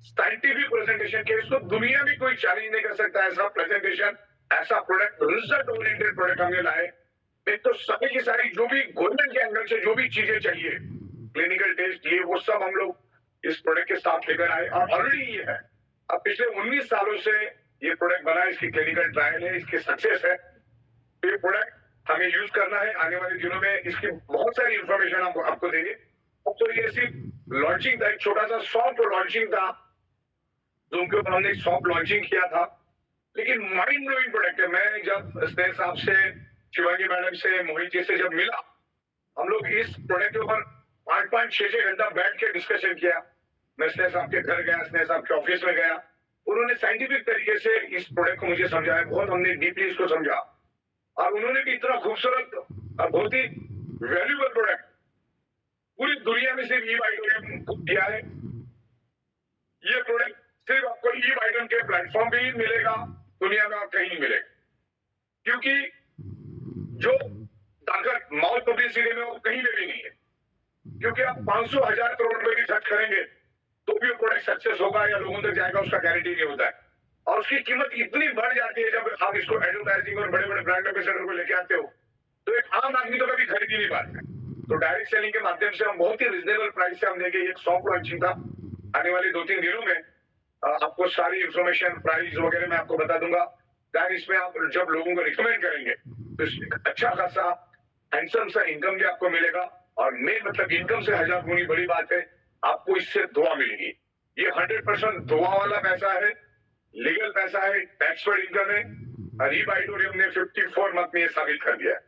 साइंटिफिक प्रेजेंटेशन किया। इसको दुनिया में कोई चैलेंज नहीं कर सकता, ऐसा प्रेजेंटेशन, ऐसा प्रोडक्ट, रिजल्ट ओरिएंटेड प्रोडक्ट हमने लाए। एक तो सारी की सारी जो भी गवर्नमेंट के एंगल से जो भी चीजें चाहिए, क्लिनिकल टेस्ट, ये वो सब हम लोग इस प्रोडक्ट के साथ लेकर आए और ऑलरेडी ये है। अब पिछले 19 सालों से ये प्रोडक्ट बना है, इसकी क्लिनिकल ट्रायल है, इसकी सक्सेस है। तो ये प्रोडक्ट हमें यूज करना है। आने वाले दिनों में इसकी बहुत सारी इंफॉर्मेशन आपको देंगे। अब तो ये सिर्फ लॉन्चिंग था, एक छोटा सा सॉफ्ट लॉन्चिंग था, जूम के ऊपर हमने एक सॉफ्ट लॉन्चिंग किया था, लेकिन माइंड ब्लोइंग प्रोडक्ट है। मैं जब स्नेह साहब से, शिवांगी मैडम से, मोहित जी से जब मिला, हम लोग इस प्रोडक्ट के ऊपर 5-5, 6-6 घंटा बैठ के डिस्कशन किया। मैं स्नेह साहब के घर गया, स्नेह साहब के ऑफिस में गया, उन्होंने साइंटिफिक तरीके से इस प्रोडक्ट को मुझे समझाया, बहुत हमने डीपली इसको समझा। और उन्होंने भी इतना खूबसूरत और बहुत ही वैल्यूएबल प्रोडक्ट पूरी दुनिया में सिर्फ ई-वाइटोरियम को दिया है। ये प्रोडक्ट सिर्फ आपको ई-वाइटोरियम के प्लेटफॉर्म पे ही मिलेगा, दुनिया में और कहीं नहीं मिलेगा। क्योंकि जो ताकत माउथ पब्लिसिटी में वो कहीं पे भी नहीं है। क्योंकि आप 500,000 करोड़ रुपए भी खर्च करेंगे तो भी वो प्रोडक्ट सक्सेस होगा या लोगों तक जाएगा, उसका गारंटी नहीं होता है। और उसकी कीमत इतनी बढ़ जाती है जब आप इसको एडवर्टाइजिंग और बड़े बड़े ब्रांड एम्बेसडर को लेके आते हो, तो एक आम आदमी तो कभी खरीद ही नहीं पाता है। तो डायरेक्ट सेलिंग के माध्यम से हम बहुत ही रिजनेबल प्राइस से हम देंगे। एक सॉफ्ट लॉन्चिंग था, आने वाले 2-3 दिनों में आपको सारी इंफॉर्मेशन, प्राइस वगैरह मैं आपको बता दूंगा। दैन इसमें आप जब लोगों को रिकमेंड करेंगे तो अच्छा खासा हैंडसम सा इनकम भी आपको मिलेगा। और मेन मतलब इनकम से 1000 गुनी बड़ी बात है, आपको इससे दुआ मिलेगी। ये 100% दुआ वाला पैसा है, लीगल पैसा है, टैक्स पेड इनकम है। और ई-वाइटोरियम ने 54 मंथ में ये साबित कर दिया है।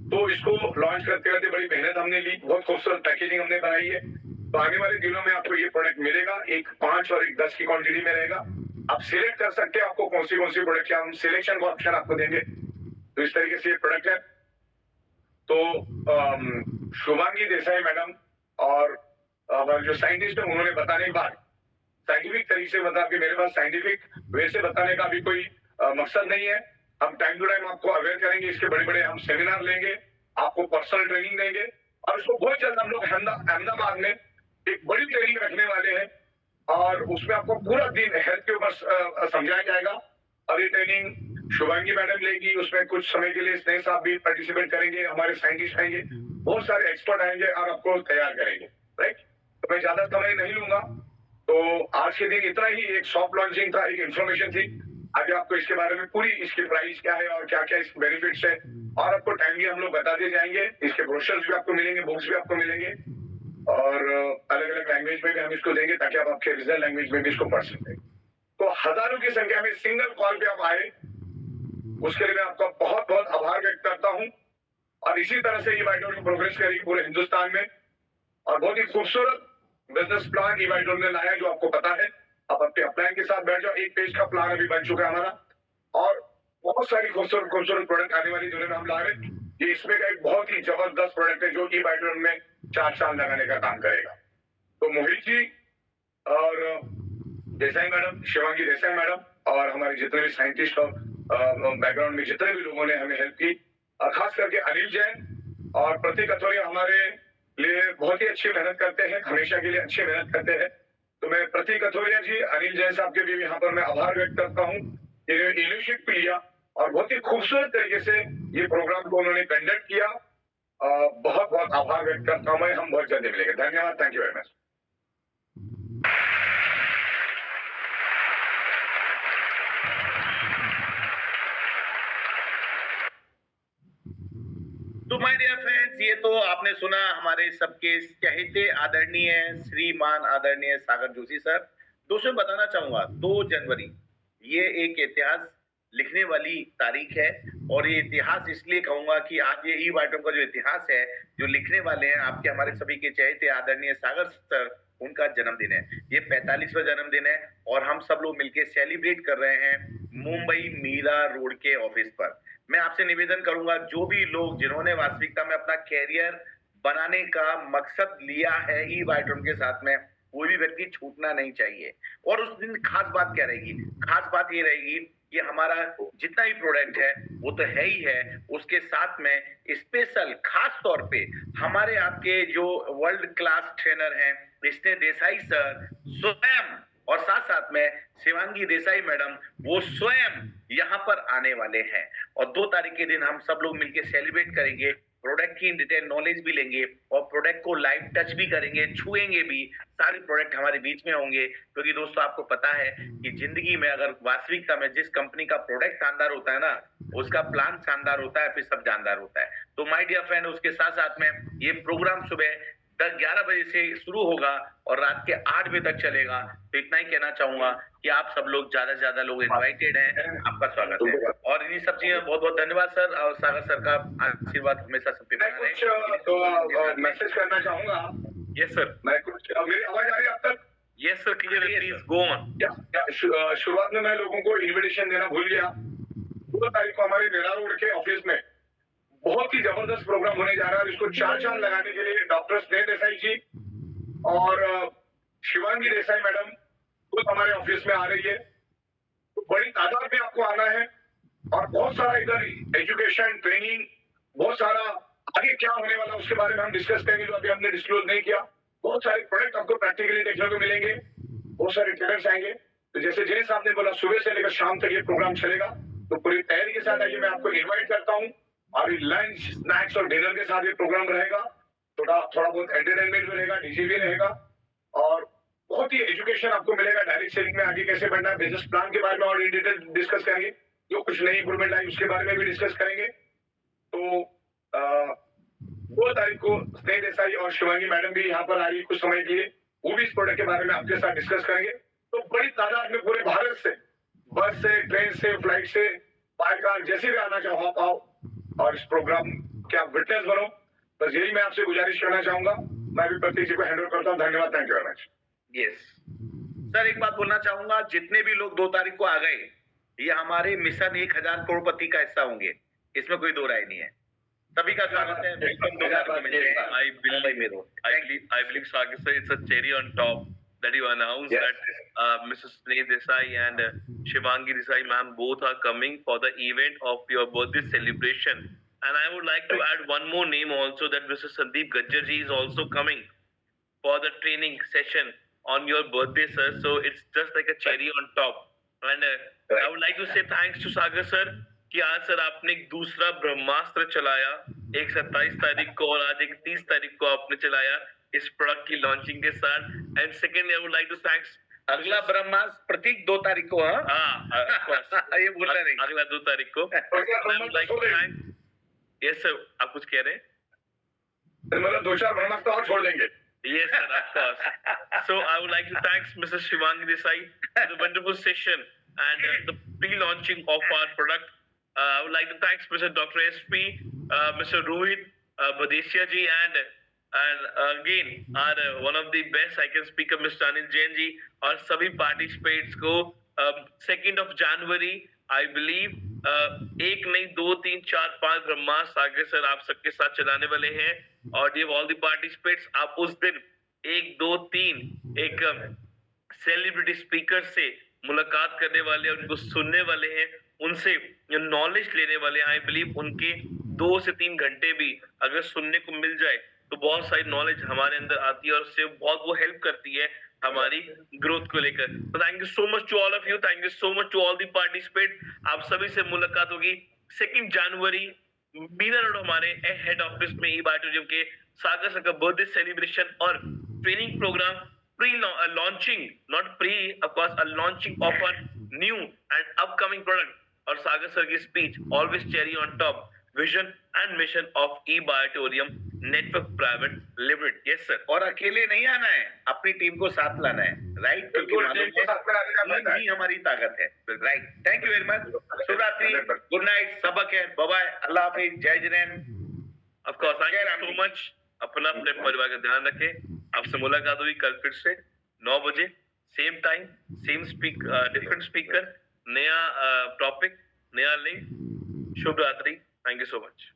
तो इसको लॉन्च करते करते बड़ी मेहनत हमने ली, बहुत खूबसूरत पैकेजिंग हमने बनाई है। तो आने वाले दिनों में आपको ये प्रोडक्ट मिलेगा, एक 5 और एक 10 की क्वांटिटी में रहेगा। आप सिलेक्ट कर सकते हैं आपको कौन सी प्रोडक्ट है, हम सिलेक्शन का ऑप्शन आपको देंगे। तो इस तरीके से ये प्रोडक्ट है। तो शुभांगी देसाई मैडम और जो साइंटिस्ट है उन्होंने बताने के बाद साइंटिफिक तरीके से बता कि मेरे पास साइंटिफिक वे से बताने का भी कोई मकसद नहीं है। हम टाइम टू टाइम आपको अवेयर करेंगे, इसके बड़े बड़े हम सेमिनार लेंगे, आपको पर्सनल ट्रेनिंग देंगे। और इसको बहुत जल्द हम लोग अहमदाबाद में एक बड़ी ट्रेनिंग रखने वाले हैं और उसमें आपको पूरा दिन हेल्थ के ऊपर समझाया जाएगा। और ये ट्रेनिंग शुभांगी मैडम लेगी, उसमें कुछ समय के लिए स्नेह साहब भी पार्टिसिपेट करेंगे, हमारे साइंटिस्ट आएंगे, बहुत सारे एक्सपर्ट आएंगे और आपको तैयार करेंगे। राइट, तो मैं ज्यादा समय नहीं लूंगा। तो आज के दिन इतना ही, एक सॉफ्ट लॉन्चिंग था, एक इन्फॉर्मेशन थी। आगे आपको इसके बारे में पूरी इसकी प्राइस क्या है और क्या क्या इसके बेनिफिट्स है और आपको टाइमली हम लोग बताते जाएंगे। इसके ब्रोशर्स भी आपको मिलेंगे, बुक्स भी आपको मिलेंगे और अलग अलग लैंग्वेज में भी हम इसको देंगे ताकि आप आपके रीजनल लैंग्वेज में भी इसको पढ़ सकें। तो हजारों की संख्या में सिंगल कॉल पे आप आए, उसके लिए मैं आपका बहुत बहुत आभार व्यक्त करता हूं। और इसी तरह से ई-वाइटोरियम प्रोग्रेस करेगी पूरे हिंदुस्तान में। और बहुत ही खूबसूरत बिजनेस प्लान ई-वाइटोरियम ने लाया, जो आपको पता है। आप अपने अपलाइन के साथ बैठ जाओ, एक पेज का प्लान अभी बन चुका है हमारा और बहुत सारी खूबसूरत खूबसूरत प्रोडक्ट आने वाली दिनों में हम ला रहे हैं। ये इसमें का एक बहुत ही जबरदस्त प्रोडक्ट है जो ई-वाइटोरियम में 4 साल लगाने का काम करेगा। तो मोहित जी और देसाई मैडम, शिवांगी देसाई मैडम और हमारे जितने भी साइंटिस्ट और बैकग्राउंड में जितने भी लोगों ने हमें हेल्प की, और खास करके अनिल जैन और प्रतीक अथोरिया हमारे लिए बहुत ही अच्छी मेहनत करते हैं, हमेशा के लिए अच्छी मेहनत करते हैं। तो मैं प्रतीक अथोरिया जी, अनिल जैन साहब के भी यहाँ पर मैं आभार व्यक्त करता हूँ। इन्होंने इनिशिएटिव लिया और बहुत ही खूबसूरत तरीके से ये प्रोग्राम को उन्होंने कंडक्ट किया। बहुत बहुत आभार व्यक्त करता हूँ मैं। हम बहुत जल्दी मिलेंगे। धन्यवाद। Thank you very much. तो माय डियर फ्रेंड्स, ये तो आपने सुना हमारे सबके चहेते आदरणीय श्रीमान आदरणीय सागर जोशी सर। दोस्तों बताना चाहूंगा 2 जनवरी ये एक इतिहास लिखने वाली तारीख है। और ये इतिहास इसलिए कहूंगा कि आज ये ई-वाइटोरियम का जो इतिहास है जो लिखने वाले हैं आपके हमारे सभी के चहेते आदरणीय सागर सर, उनका जन्मदिन है। ये 45वां जन्मदिन है और हम सब लोग मिलकर सेलिब्रेट कर रहे हैं मुंबई मीरा रोड के ऑफिस पर। मैं आपसे निवेदन करूंगा, जो भी लोग जिन्होंने वास्तविकता में अपना कैरियर बनाने का मकसद लिया है ई-वाइटोरियम के साथ में, कोई भी व्यक्ति छूटना नहीं चाहिए। और उस दिन खास बात क्या रहेगी? खास बात ये रहेगी कि हमारा जितना भी प्रोडक्ट है वो तो है ही है, उसके साथ में स्पेशल खास तौर पे हमारे आपके जो वर्ल्ड क्लास ट्रेनर हैं स्नेह देसाई सर स्वयं, और साथ साथ में शिवांगी देसाई मैडम, वो स्वयं यहाँ पर आने वाले हैं। और 2 तारीख के दिन हम सब लोग मिलकर सेलिब्रेट करेंगे, प्रोडक्ट की डिटेल नॉलेज भी लेंगे और प्रोडक्ट को लाइव टच भी करेंगे, छुएंगे भी। सारे प्रोडक्ट हमारे बीच में होंगे, क्योंकि दोस्तों आपको पता है कि जिंदगी में अगर वास्तविकता में जिस कंपनी का प्रोडक्ट शानदार होता है ना, उसका प्लान शानदार होता है, फिर सब जानदार होता है। तो माय डियर फ्रेंड, उसके साथ साथ में ये प्रोग्राम सुबह 10-11 बजे से शुरू होगा और रात के 8 बजे तक चलेगा। तो इतना ही कहना चाहूंगा कि आप सब लोग ज्यादा से ज्यादा लोग इनवाइटेड हैं, आपका स्वागत है। और इन्हीं सब चीजें बहुत बहुत धन्यवाद सर, और सागर सर का आशीर्वाद हमेशा सब पे बना कुछ मैसेज करना चाहूंगा। Yes sir. मैं कुछ, मेरी आवाज आ रही है अब तक? Yes sir, clear, please go on. शुरुआत में मैं लोगों को इनविटेशन देना भूल गया। 2 तारीख को हमारे नेड़ा रोड के ऑफिस में बहुत ही जबरदस्त प्रोग्राम होने जा रहा है और इसको चार चांद लगाने के लिए डॉक्टर स्नेह देसाई जी और शिवांगी देसाई मैडम खुद हमारे ऑफिस में आ रही है। तो बड़ी तादाद में आपको आना है और बहुत सारा इधर एजुकेशन ट्रेनिंग, बहुत सारा आगे क्या होने वाला उसके बारे में हम डिस्कस करेंगे, जो अभी हमने डिस्क्लोज नहीं किया। बहुत सारे प्रोडक्ट आपको प्रैक्टिकली देखने को मिलेंगे, बहुत सारे ट्रेनर्स आएंगे। तो जैसे जय साहब ने बोला, सुबह से लेकर शाम तक ये प्रोग्राम चलेगा, तो पूरी तैयारी के साथ आइए। मैं आपको इन्वाइट करता हूँ। और लंच, स्नैक्स और डिनर के साथ ये प्रोग्राम रहेगा। थोड़ा बहुत एंटरटेनमेंट भी रहेगा, डीजे भी रहेगा और बहुत ही एजुकेशन आपको मिलेगा। डायरेक्ट सेलिंग में आगे कैसे बढ़ना है, बिजनेस प्लान के बारे में और इन डिटेल डिस्कस करेंगे। जो कुछ नई इंप्रूवमेंट आई उसके बारे में भी डिस्कस करेंगे। तो 2 तारीख को स्नेह देसाई और शिवांगी मैडम भी यहाँ पर आ रही है कुछ समय के लिए, वो भी इस प्रोडक्ट के बारे में आपके साथ डिस्कस करेंगे। तो बड़ी तादाद में पूरे भारत से, बस से, ट्रेन से, फ्लाइट से, बाय कार, जैसे भी आना चाहो आप आओ और इस प्रोग्राम के आप विटनेस बनो। बस यही मैं आपसे गुजारिश करना चाहूंगा। मैं भी प्रतीक जी को हैंड ओवर करता हूँ। धन्यवाद, thank you very much. Yes sir, एक बात बोलना चाहूंगा, जितने भी लोग 2 तारीख को आ गए, ये हमारे मिशन 1000 करोड़पति का हिस्सा होंगे, इसमें कोई दो राय नहीं है। सभी का स्वागत है। वेलकम 2 तारीख को मिलते हैं। I believe Sagar sir, it's a cherry on top that you announced that Mrs. Sneha Desai and Shivangi Desai ma'am both are coming for the event of your birthday celebration. And I would like to add one more name also, that Mr. Sandeep Gajjar ji is also coming for the training session on your birthday, sir. So it's just like a cherry on top. And I would like to say thanks to Sagar sir कि आज sir आपने एक दूसरा ब्रह्मास्त्र चलाया, एक 27 तारीख को और आज एक 30 तारीख को आपने चलाया इस प्रोडक्ट की लॉन्चिंग के साथ। And second, I would like to thanks, अगला ब्रह्मास्त्र प्रतीक 2 तारीख को, ये बोलना नहीं, अगला 2 तारीख को। I would like to thank, yes sir, आप कुछ कह रहे हैं? मतलब 2-4 ब्रह्मास्त्र और छोड़ देंगे। Yes, sir, of course. So I would like to thank Mrs. Shivangi Desai for the wonderful session and the pre-launching of our product. I would like to thank Mr. Dr. SP, Mr. Rohit Badesia ji, and again our one of the best I can speak of Mr. Anil Jain ji, और सभी participants को 2nd of January I believe 1 नहीं 2 3 4 5 ब्रह्मास्त्र आगे sir आप सबके साथ चलाने वाले हैं। और ये ऑल द पार्टिसिपेट्स, आप उस दिन 1 2 3 एक सेलिब्रिटी स्पीकर से मुलाकात करने वाले हैं, उनको सुनने वाले हैं, उनसे नॉलेज लेने वाले हैं। आई बिलीव उनके 2 से 3 घंटे भी अगर सुनने को मिल जाए तो बहुत सारी नॉलेज हमारे अंदर आती है और उससे बहुत वो हेल्प करती है हमारी ग्रोथ को लेकर। तो thank you so much to all of you, thank you so much to all the participate. आप सभी से मुलाकात होगी 2 जनवरी मीना रोड हमारे हेड ऑफिस में ई बायोटोरियम के सागर सर का बर्थडे सेलिब्रेशन और training programme, pre launching, not pre of course, a launching of a new and upcoming product, और सागर सर की speech always cherry on top, vision and mission of E Biotorium network private limited. Yes sir, और अकेले नहीं आना है, अपनी team को साथ लाना है, राइट? क्योंकि मालूम है, हमारी ताकत है, right? Thank you very much. शुभ रात्रि, गुड नाइट, सबक है, बाय बाय, अल्लाह हाफिज, जय Jain. Of course, thank you so much. अपना अपने परिवार का ध्यान रखें। आपसे मुलाकात हुई कल फिर से 9 बजे, same time, same different speaker, नया टॉपिक, नया लिंक। शुभ रात्रि, थैंक यू सो मच।